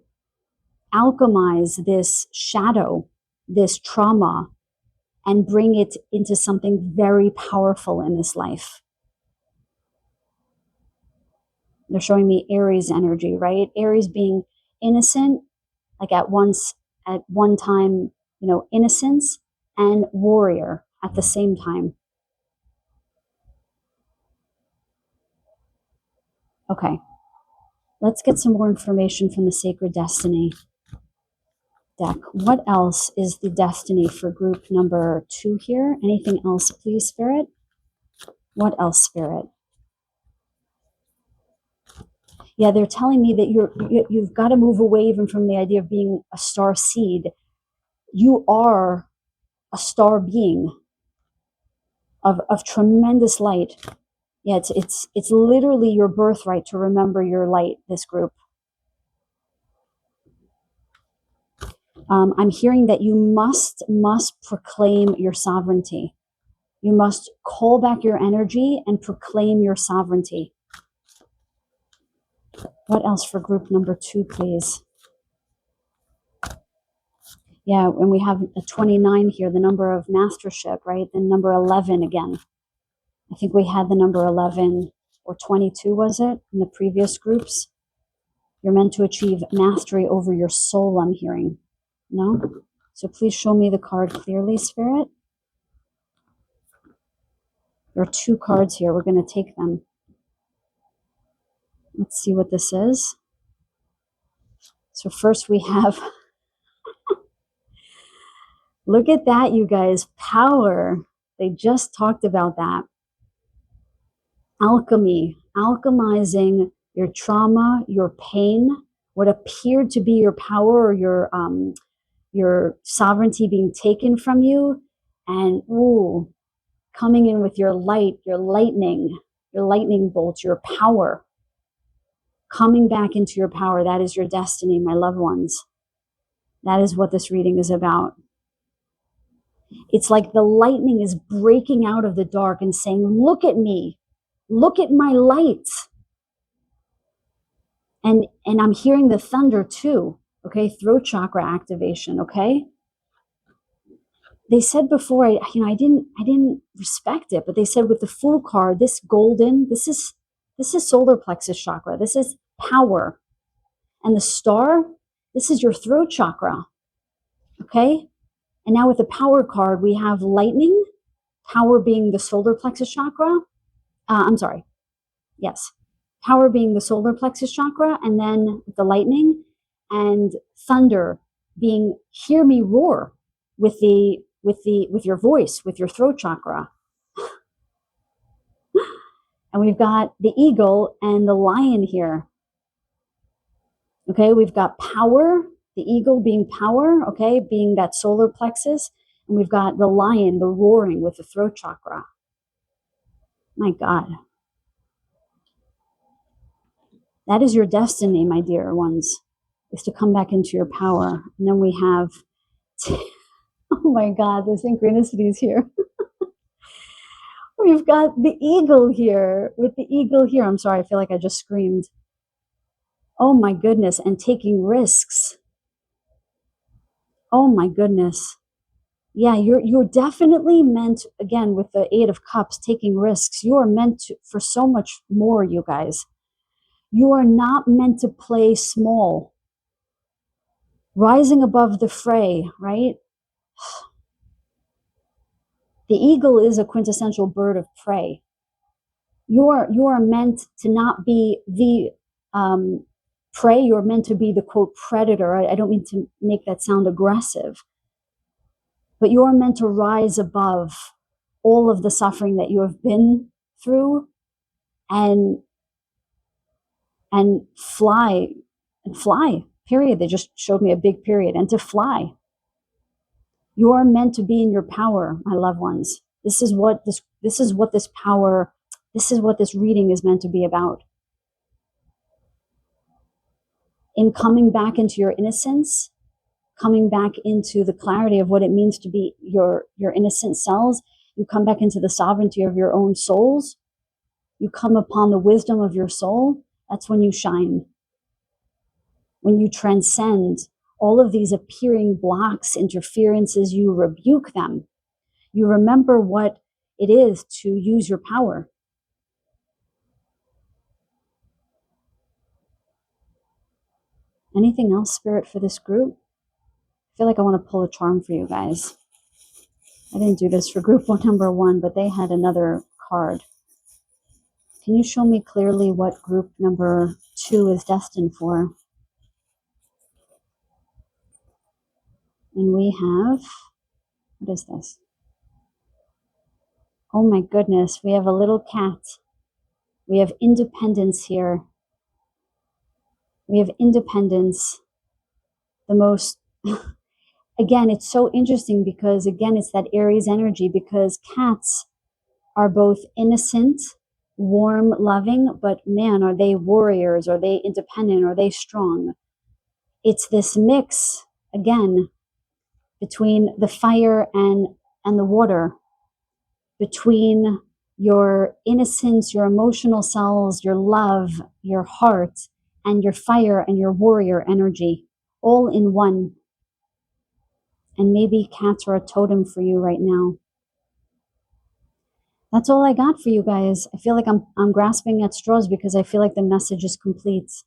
alchemize this shadow, this trauma, and bring it into something very powerful in this life. They're showing me Aries energy, right? Aries being innocent, like at one time, innocence, and warrior at the same time. Okay, let's get some more information from the Sacred Destiny deck. What else is the destiny for group number 2 here? Anything else, please, Spirit? What else, Spirit? Yeah, they're telling me that you've got to move away even from the idea of being a star seed. You are a star being of tremendous light. Yeah, it's literally your birthright to remember your light, this group. I'm hearing that you must proclaim your sovereignty. You must call back your energy and proclaim your sovereignty. What else for group number 2, please? Yeah, and we have a 29 here, the number of mastership, right? The number 11 again. I think we had the number 11 or 22, was it, in the previous groups? You're meant to achieve mastery over your soul, I'm hearing. No? So please show me the card clearly, Spirit. There are 2 cards here. We're going to take them. Let's see what this is. So first we have, look at that, you guys, power. They just talked about that. Alchemy, alchemizing your trauma, your pain, what appeared to be your power or your sovereignty being taken from you, and coming in with your light, your lightning bolts, your power, coming back into your power. That is your destiny, my loved ones. That is what this reading is about. It's like the lightning is breaking out of the dark and saying, look at me, look at my light. And I'm hearing the thunder too, okay? Throat chakra activation, okay? They said before, I didn't respect it, but they said with the Fool card, this golden, this is solar plexus chakra. This is power. And the star, this is your throat chakra, okay? And now with the power card, we have lightning, power being the solar plexus chakra. Yes. Power being the solar plexus chakra, and then the lightning, and thunder being hear me roar with your voice, with your throat chakra. And we've got the eagle and the lion here. Okay, we've got power, the eagle being power, okay, being that solar plexus, and we've got the lion, the roaring with the throat chakra. My God. That is your destiny, my dear ones, is to come back into your power. And then we have Oh my God, the synchronicities here. We've got the eagle here. With the eagle here, I'm sorry, I feel like I just screamed. Oh my goodness, and taking risks. Oh my goodness. Yeah, you're definitely meant, again, with the Eight of Cups, taking risks. You are meant for so much more, you guys. You are not meant to play small. Rising above the fray, right? The eagle is a quintessential bird of prey. You are meant to not be the prey. You're meant to be the quote predator. I don't mean to make that sound aggressive, but you're meant to rise above all of the suffering that you have been through and fly and fly. Period. They just showed me a big period. And to fly. You are meant to be in your power, my loved ones. This is what this power, this is what this reading is meant to be about. In coming back into your innocence, coming back into the clarity of what it means to be your innocent selves, you come back into the sovereignty of your own souls, you come upon the wisdom of your soul, that's when you shine. When you transcend all of these appearing blocks, interferences, you rebuke them. You remember what it is to use your power. Anything else, Spirit, for this group? I feel like I want to pull a charm for you guys. I didn't do this for group number 1, but they had another card. Can you show me clearly what group number 2 is destined for? And we have, what is this? Oh my goodness, we have a little cat. We have independence here. We have independence. The most, again, it's so interesting because, again, it's that Aries energy, because cats are both innocent, warm, loving, but man, are they warriors? Are they independent? Are they strong? It's this mix, again, between the fire and the water, between your innocence, your emotional selves, your love, your heart, and your fire and your warrior energy, all in one. And maybe cats are a totem for you right now. That's all I got for you guys. I feel like I'm grasping at straws because I feel like the message is complete.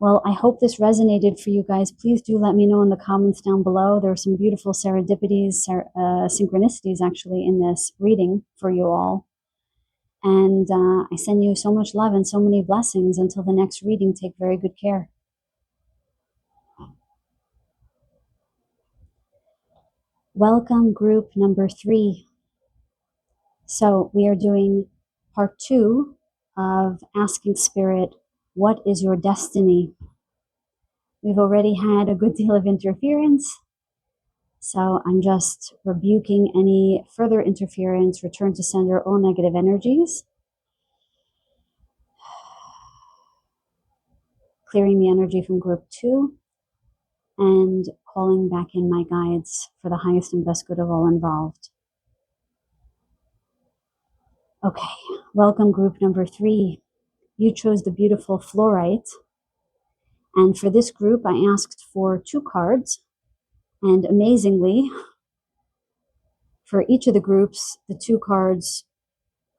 Well, I hope this resonated for you guys. Please do let me know in the comments down below. There are some beautiful serendipities, synchronicities actually in this reading for you all. And I send you so much love and so many blessings. Until the next reading, take very good care. Welcome, group number 3. So we are doing part 2 of asking Spirit, what is your destiny? We've already had a good deal of interference, so I'm just rebuking any further interference, return to sender all negative energies, clearing the energy from group 2, and calling back in my guides for the highest and best good of all involved. Okay, welcome group number 3. You chose the beautiful fluorite. And for this group, I asked for 2 cards. And amazingly, for each of the groups, the 2 cards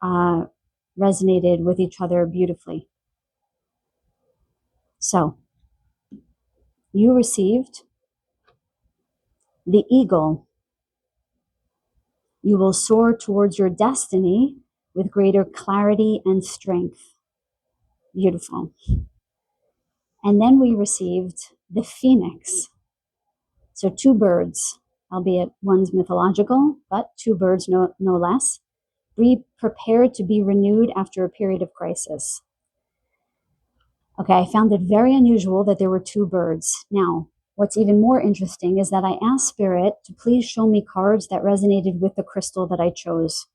resonated with each other beautifully. So, you received the eagle. You will soar towards your destiny with greater clarity and strength. Beautiful. And then we received the phoenix. So 2 birds, albeit one's mythological, but 2 birds no less. Be prepared to be renewed after a period of crisis. Okay, I found it very unusual that there were 2 birds. Now, what's even more interesting is that I asked Spirit to please show me cards that resonated with the crystal that I chose.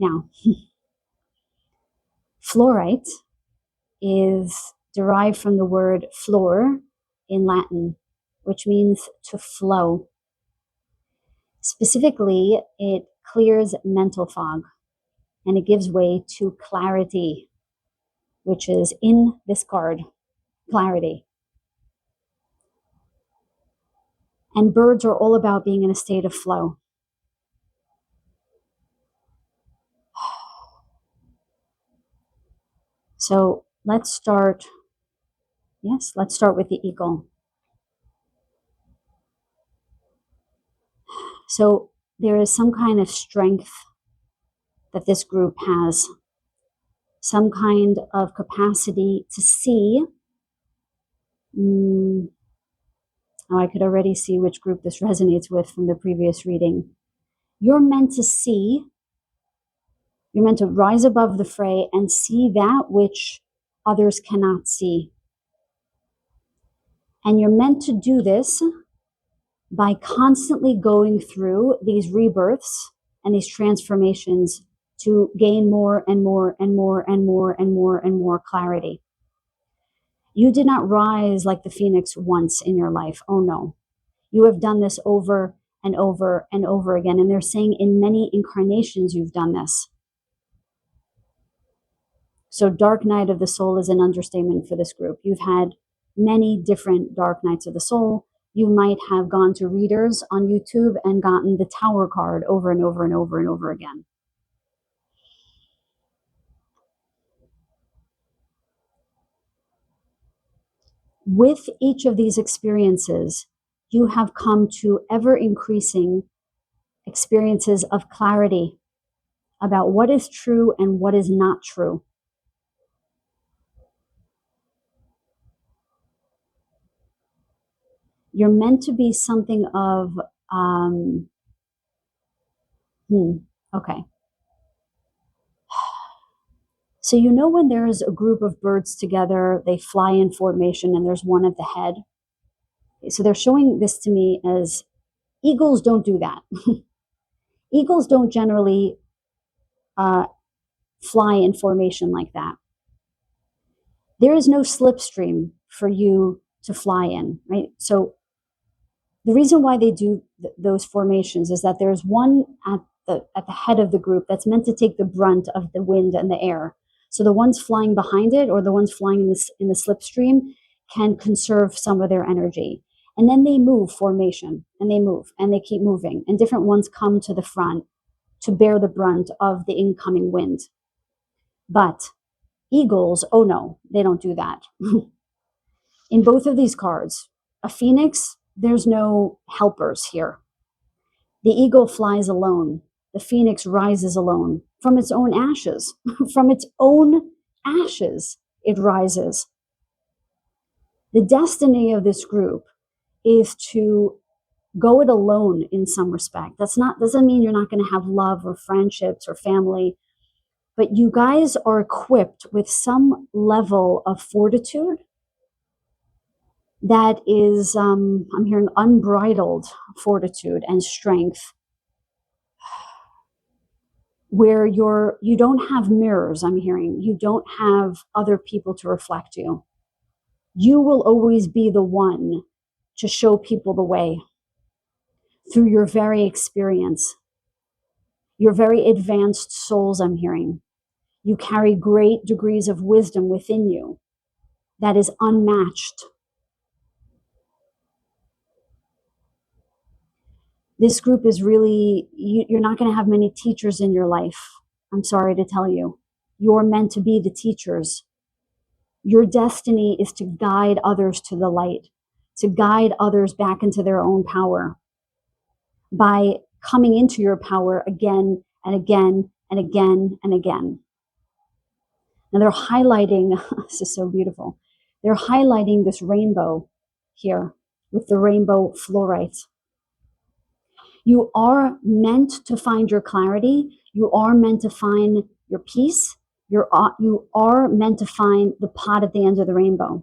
Now, fluorite is derived from the word fluor in Latin. which means to flow. Specifically, it clears mental fog and it gives way to clarity, which is in this card, clarity. And birds are all about being in a state of flow. So let's start with the eagle. So there is some kind of strength that this group has, some kind of capacity to see. I could already see which group this resonates with from the previous reading. You're meant to see, you're meant to rise above the fray and see that which others cannot see. And you're meant to do this by constantly going through these rebirths and these transformations to gain more and more and more and more and more and more clarity. You did not rise like the phoenix once in your life. Oh no. You have done this over and over and over again. And they're saying in many incarnations you've done this. So dark night of the soul is an understatement for this group. You've had many different dark nights of the soul. You might have gone to readers on YouTube and gotten the Tower card over and over and over and over again. With each of these experiences, you have come to ever increasing experiences of clarity about what is true and what is not true. You're meant to be something of, okay. So you know when there's a group of birds together, they fly in formation and there's one at the head. So they're showing this to me as eagles don't do that. Eagles don't generally fly in formation like that. There is no slipstream for you to fly in, right? So the reason why they do those formations is that there's one at the head of the group that's meant to take the brunt of the wind and the air. So the ones flying behind it or the ones flying in the slipstream can conserve some of their energy. And then they move formation and they move and they keep moving. And different ones come to the front to bear the brunt of the incoming wind. But eagles, oh no, they don't do that. In both of these cards, a phoenix, there's no helpers here. The eagle flies alone. The phoenix rises alone from its own ashes. From its own ashes, it rises. The destiny of this group is to go it alone in some respect. Doesn't mean you're not going to have love or friendships or family, but you guys are equipped with some level of fortitude that is, I'm hearing unbridled fortitude and strength, where you don't have mirrors, I'm hearing. You don't have other people to reflect you. You will always be the one to show people the way through your very experience. You're very advanced souls, I'm hearing. You carry great degrees of wisdom within you that is unmatched. This group is really, you're not going to have many teachers in your life. I'm sorry to tell you. You're meant to be the teachers. Your destiny is to guide others to the light, to guide others back into their own power by coming into your power again and again and again and again. Now they're highlighting, this is so beautiful. They're highlighting this rainbow here with the rainbow fluorite. You are meant to find your clarity. You are meant to find your peace. You are meant to find the pot at the end of the rainbow.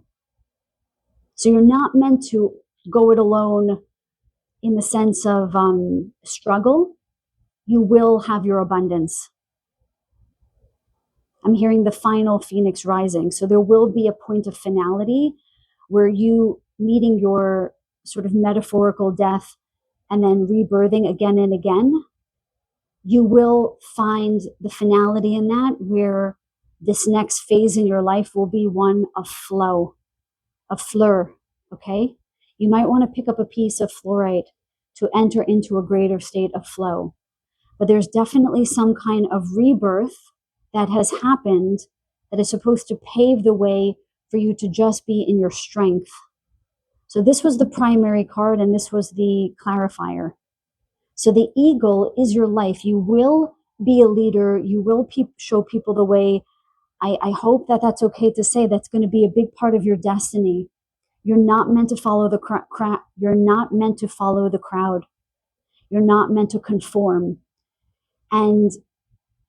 So you're not meant to go it alone in the sense of struggle. You will have your abundance. I'm hearing the final phoenix rising. So there will be a point of finality where you meeting your sort of metaphorical death and then rebirthing again and again, you will find the finality in that, where this next phase in your life will be one of flow, of fleur, okay? You might want to pick up a piece of fluorite to enter into a greater state of flow. But there's definitely some kind of rebirth that has happened that is supposed to pave the way for you to just be in your strength. So this was the primary card, and this was the clarifier. So the eagle is your life. You will be a leader. You will show people the way. I hope that that's okay to say. That's going to be a big part of your destiny. You're not meant to follow the You're not meant to follow the crowd. You're not meant to conform. And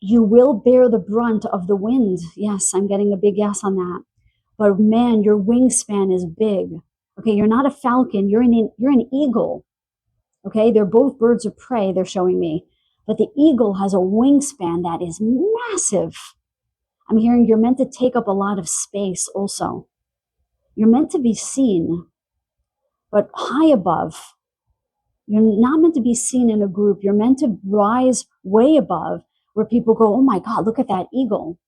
you will bear the brunt of the wind. Yes, I'm getting a big yes on that. But man, your wingspan is big. Okay, you're not a falcon. You're an eagle. Okay, they're both birds of prey, they're showing me. But the eagle has a wingspan that is massive. I'm hearing you're meant to take up a lot of space also. You're meant to be seen, but high above. You're not meant to be seen in a group. You're meant to rise way above, where people go, oh my God, look at that eagle.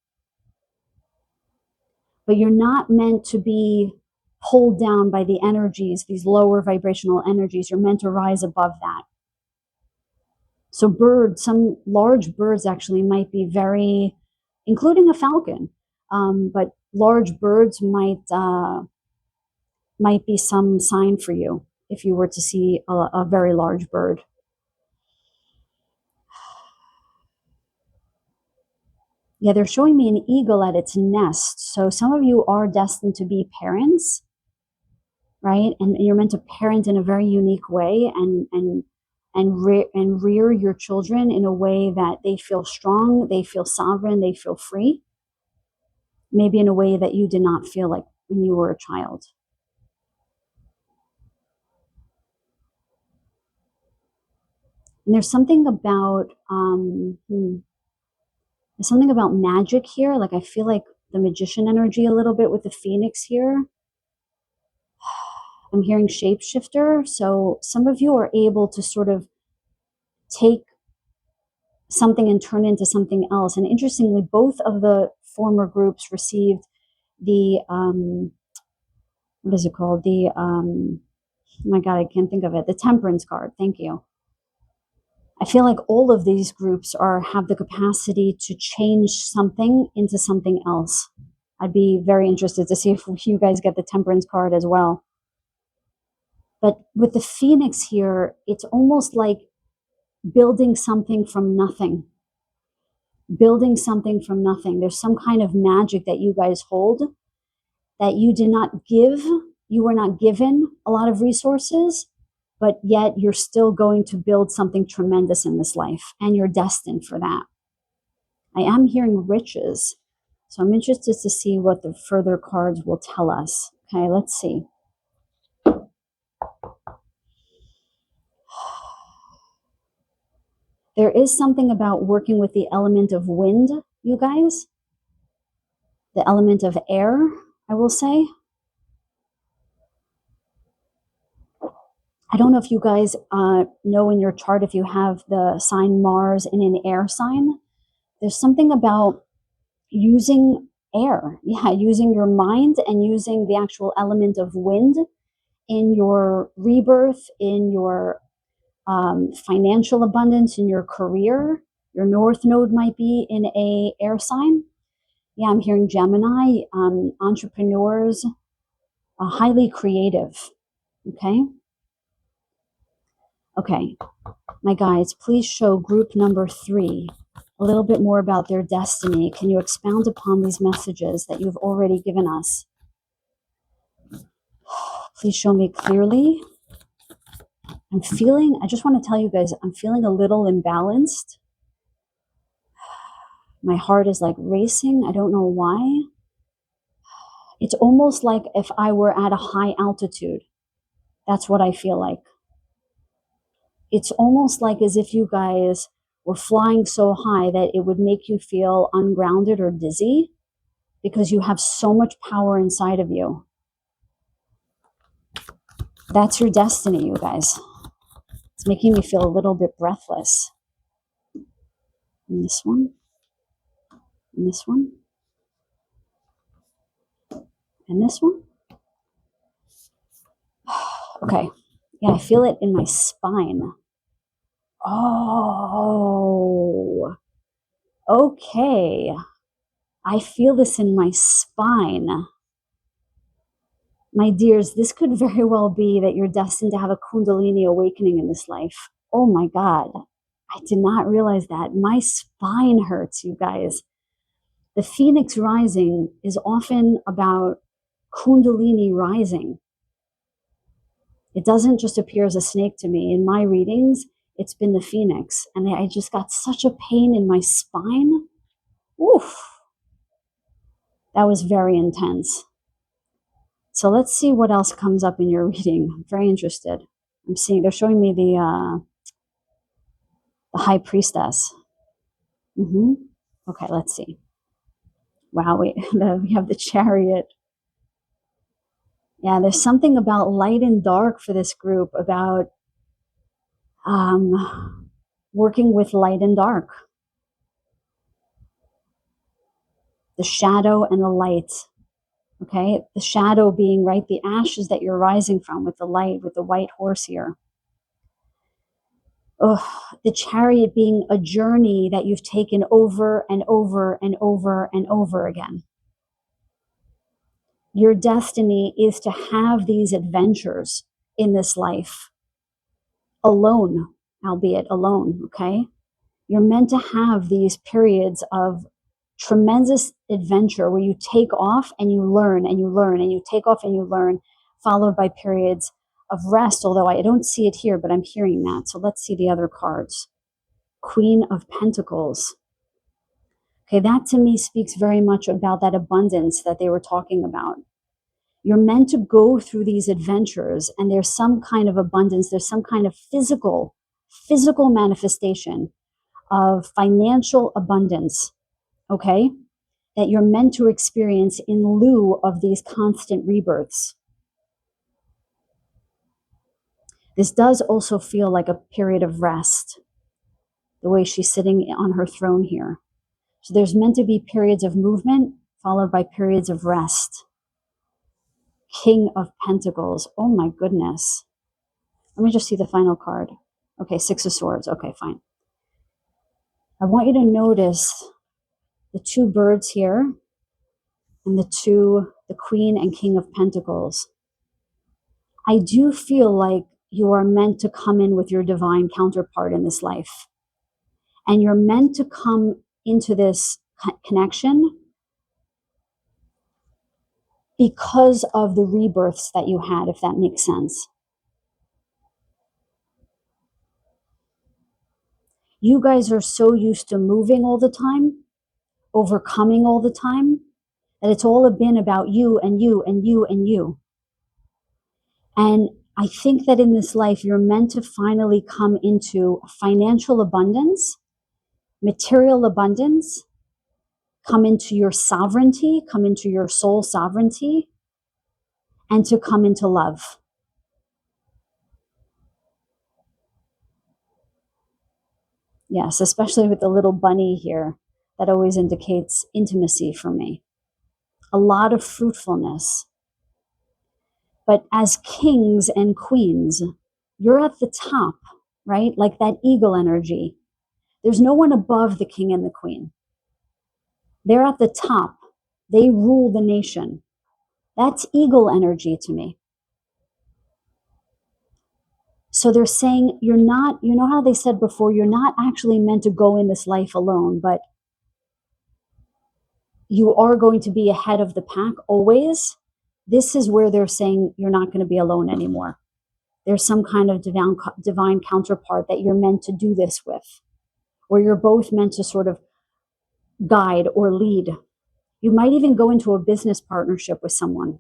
But you're not meant to be pulled down by the energies, these lower vibrational energies. You're meant to rise above that. So birds, some large birds actually might be very, including a falcon, but large birds might be some sign for you if you were to see a very large bird. Yeah, they're showing me an eagle at its nest. So some of you are destined to be parents, right? And you're meant to parent in a very unique way and rear your children in a way that they feel strong, they feel sovereign, they feel free. Maybe in a way that you did not feel like when you were a child. And there's something about there's something about magic here. Like I feel like the magician energy a little bit with the phoenix here. I'm hearing shapeshifter. So some of you are able to sort of take something and turn into something else. And interestingly, both of the former groups received the what is it called? The oh my God, I can't think of it. The temperance card. Thank you. I feel like all of these groups have the capacity to change something into something else. I'd be very interested to see if you guys get the temperance card as well. But with the phoenix here, it's almost like building something from nothing. Building something from nothing. There's some kind of magic that you guys hold that you did not give. You were not given a lot of resources, but yet you're still going to build something tremendous in this life, and you're destined for that. I am hearing riches, so I'm interested to see what the further cards will tell us. Okay, let's see. There is something about working with the element of wind, you guys. The element of air, I will say. I don't know if you guys know in your chart if you have the sign Mars in an air sign. There's something about using air, using your mind and using the actual element of wind in your rebirth, in your financial abundance, in your career. Your north node might be in a air sign. Yeah, I'm hearing Gemini, entrepreneurs, highly creative. Okay, my guides, please show group number 3 a little bit more about their destiny. Can you expound upon these messages that you've already given us? Please show me clearly. I just want to tell you guys, I'm feeling a little imbalanced. My heart is like racing. I don't know why. It's almost like if I were at a high altitude. That's what I feel like. It's almost like as if you guys were flying so high that it would make you feel ungrounded or dizzy because you have so much power inside of you. That's your destiny, you guys. It's making me feel a little bit breathless. And this one, and this one, and this one. Okay. Yeah, I feel it in my spine. Oh, okay. I feel this in my spine. My dears, this could very well be that you're destined to have a Kundalini awakening in this life. Oh my God. I did not realize that. My spine hurts, you guys. The Phoenix rising is often about Kundalini rising. It doesn't just appear as a snake to me. In my readings, it's been the Phoenix. And I just got such a pain in my spine. Oof. That was very intense. So let's see what else comes up in your reading. I'm very interested. I'm seeing, they're showing me the High Priestess. Okay, let's see. Wow, we have the Chariot. Yeah, there's something about light and dark for this group, about working with light and dark. The shadow and the light. Okay, the shadow being, right, the ashes that you're rising from, with the light, with the white horse here. The Chariot being a journey that you've taken over and over and over and over again. Your destiny is to have these adventures in this life alone, albeit alone, okay? You're meant to have these periods of tremendous adventure where you take off and you learn and you learn and you take off and you learn, followed by periods of rest, although I don't see it here, but I'm hearing that. So let's see the other cards. Queen of Pentacles. Okay, that to me speaks very much about that abundance that they were talking about. You're meant to go through these adventures, and there's some kind of abundance, there's some kind of physical manifestation of financial abundance, okay, that you're meant to experience in lieu of these constant rebirths. This does also feel like a period of rest, the way she's sitting on her throne here. So there's meant to be periods of movement followed by periods of rest. King of Pentacles. Oh my goodness. Let me just see the final card. Okay, Six of Swords. Okay, fine. I want you to notice the two birds here and the Queen and King of Pentacles. I do feel like you are meant to come in with your divine counterpart in this life. And you're meant to come into this connection because of the rebirths that you had, if that makes sense. You guys are so used to moving all the time, overcoming all the time, that it's all been about you and you and you and you. And I think that in this life, you're meant to finally come into financial abundance, material abundance, come into your sovereignty, come into your soul sovereignty, and to come into love. Yes, especially with the little bunny here, that always indicates intimacy for me. A lot of fruitfulness. But as kings and queens, you're at the top, right? Like that eagle energy. There's no one above the king and the queen. They're at the top. They rule the nation. That's eagle energy to me. So they're saying you're not, you know how they said before, you're not actually meant to go in this life alone, but you are going to be ahead of the pack always. This is where they're saying you're not going to be alone anymore. There's some kind of divine counterpart that you're meant to do this with, where you're both meant to sort of guide or lead. You might even go into a business partnership with someone.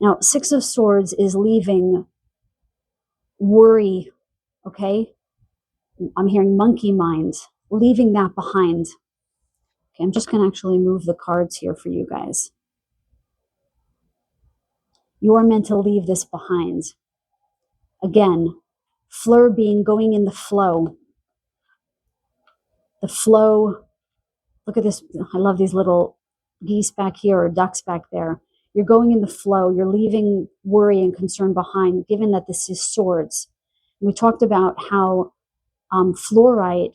Now, Six of Swords is leaving worry, okay? I'm hearing monkey mind, leaving that behind. Okay, I'm just going to actually move the cards here for you guys. You are meant to leave this behind. Again, fleur being going in the flow. The flow, look at this. I love these little geese back here or ducks back there. You're going in the flow. You're leaving worry and concern behind, given that this is swords. We talked about how fluorite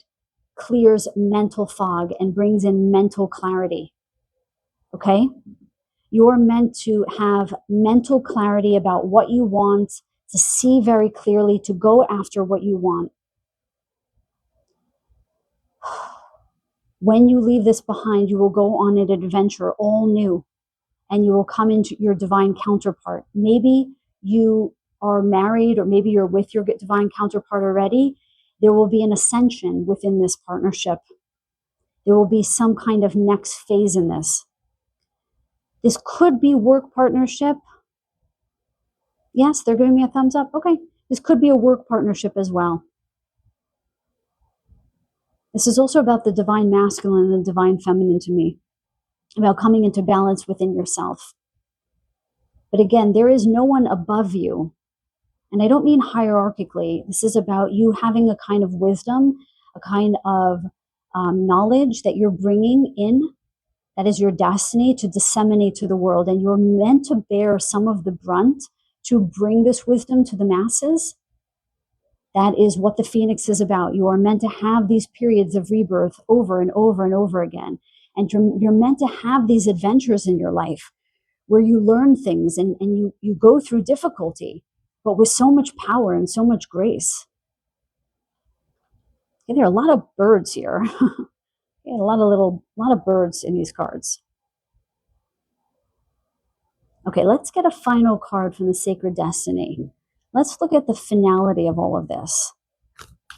clears mental fog and brings in mental clarity. Okay? You're meant to have mental clarity about what you want, to see very clearly, to go after what you want. When you leave this behind, you will go on an adventure all new, and you will come into your divine counterpart. Maybe you are married, or maybe you're with your divine counterpart already. There will be an ascension within this partnership. There will be some kind of next phase in this. This could be work partnership. Yes, they're giving me a thumbs up. Okay. This could be a work partnership as well. This is also about the divine masculine and the divine feminine to me, about coming into balance within yourself. But again, there is no one above you. And I don't mean hierarchically. This is about you having a kind of wisdom, a kind of knowledge that you're bringing in, that is your destiny to disseminate to the world. And you're meant to bear some of the brunt to bring this wisdom to the masses. That is what the Phoenix is about. You are meant to have these periods of rebirth over and over and over again. And you're meant to have these adventures in your life where you learn things and you go through difficulty, but with so much power and so much grace. Okay, there are a lot of birds here. A lot of birds in these cards. Okay, let's get a final card from the Sacred Destiny. Let's look at the finality of all of this.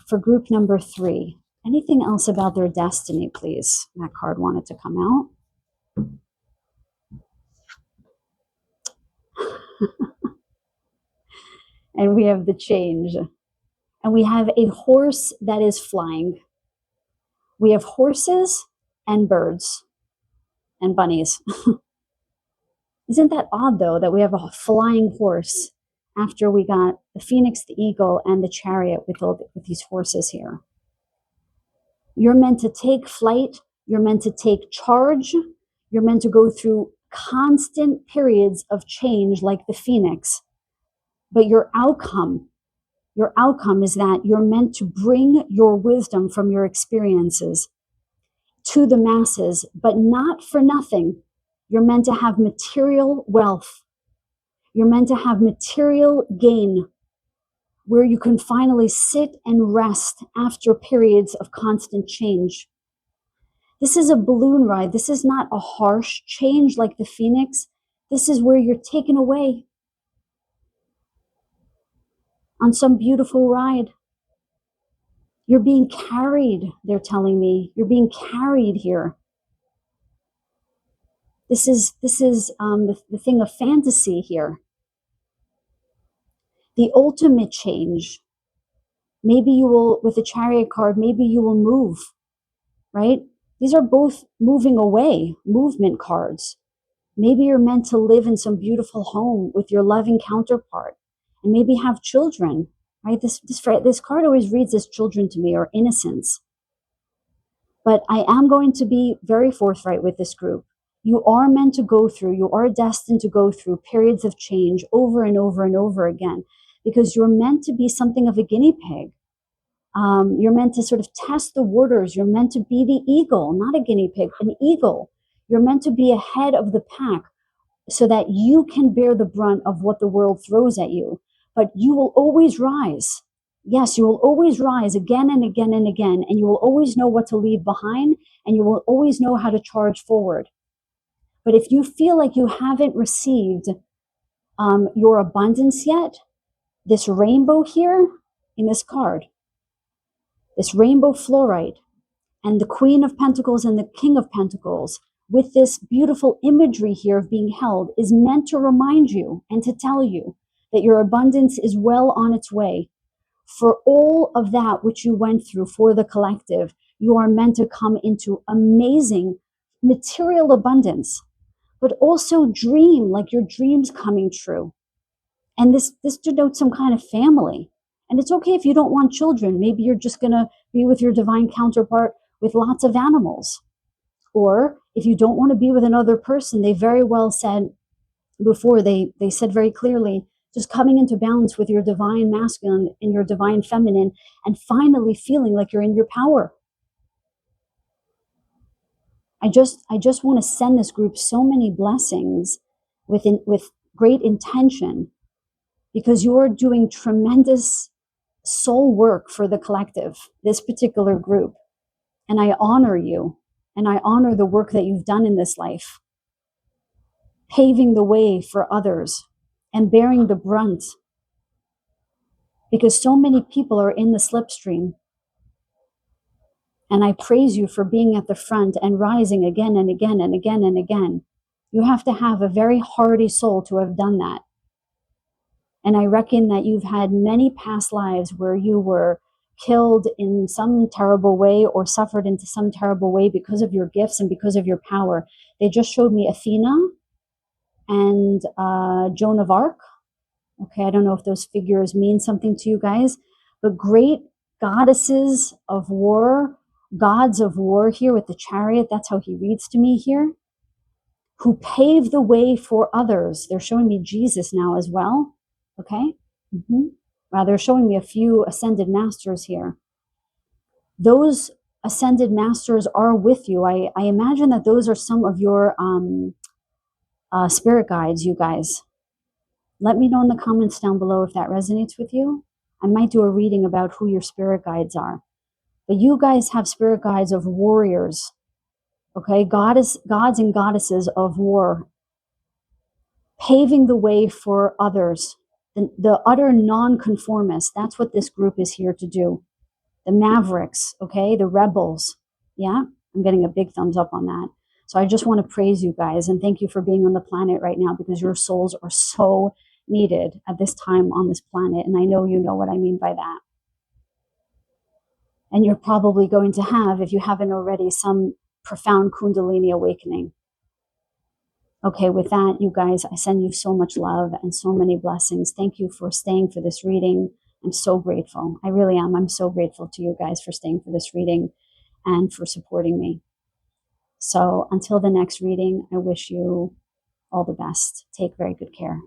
For group number 3, anything else about their destiny, please? That card wanted to come out. And we have the change. And we have a horse that is flying. We have horses and birds and bunnies. Isn't that odd, though, that we have a flying horse after we got the phoenix, the eagle, and the chariot with these horses here? You're meant to take flight. You're meant to take charge. You're meant to go through constant periods of change like the phoenix. But your outcome is that you're meant to bring your wisdom from your experiences to the masses, but not for nothing. You're meant to have material wealth. You're meant to have material gain where you can finally sit and rest after periods of constant change. This is a balloon ride. This is not a harsh change like the phoenix. This is where you're taken away on some beautiful ride. You're being carried, they're telling me. You're being carried here. This is the thing of fantasy here. The ultimate change. Maybe you will, with the chariot card, maybe you will move, right? These are both moving away, movement cards. Maybe you're meant to live in some beautiful home with your loving counterpart and maybe have children, right? This card always reads as children to me, or innocence. But I am going to be very forthright with this group. You are meant to go through, you are destined to go through periods of change over and over and over again, because you're meant to be something of a guinea pig. You're meant to sort of test the waters. You're meant to be the eagle, not a guinea pig, an eagle. You're meant to be ahead of the pack so that you can bear the brunt of what the world throws at you. But you will always rise. Yes, you will always rise again and again and again, and you will always know what to leave behind, and you will always know how to charge forward. But if you feel like you haven't received your abundance yet, this rainbow here in this card, this rainbow fluorite, and the Queen of Pentacles and the King of Pentacles, with this beautiful imagery here of being held, is meant to remind you and to tell you that your abundance is well on its way. For all of that which you went through for the collective, you are meant to come into amazing material abundance. but also dream like your dreams coming true. And this denotes some kind of family. And it's okay if you don't want children. Maybe you're just going to be with your divine counterpart with lots of animals. Or if you don't want to be with another person, they very well said before, they said very clearly, just coming into balance with your divine masculine and your divine feminine, and finally feeling like you're in your power. I just want to send this group so many blessings with great intention, because you're doing tremendous soul work for the collective, this particular group. And I honor you, and I honor the work that you've done in this life, paving the way for others and bearing the brunt, because so many people are in the slipstream. And I praise you for being at the front and rising again and again and again and again. You have to have a very hardy soul to have done that. And I reckon that you've had many past lives where you were killed in some terrible way or suffered into some terrible way because of your gifts and because of your power. They just showed me Athena and Joan of Arc. Okay, I don't know if those figures mean something to you guys, but great goddesses of war, gods of war here with the chariot. That's how he reads to me here. Who pave the way for others. They're showing me Jesus now as well. Okay? They're showing me a few ascended masters here. Those ascended masters are with you. I imagine that those are some of your spirit guides, you guys. Let me know in the comments down below if that resonates with you. I might do a reading about who your spirit guides are. But you guys have spirit guides of warriors. Okay? Gods and goddesses of war. Paving the way for others. The utter non-conformists. That's what this group is here to do. The mavericks, okay? The rebels. Yeah? I'm getting a big thumbs up on that. So I just want to praise you guys and thank you for being on the planet right now, because your souls are so needed at this time on this planet. And I know you know what I mean by that. And you're probably going to have, if you haven't already, some profound Kundalini awakening. Okay, with that, you guys, I send you so much love and so many blessings. Thank you for staying for this reading. I'm so grateful. I really am. I'm so grateful to you guys for staying for this reading and for supporting me. So until the next reading, I wish you all the best. Take very good care.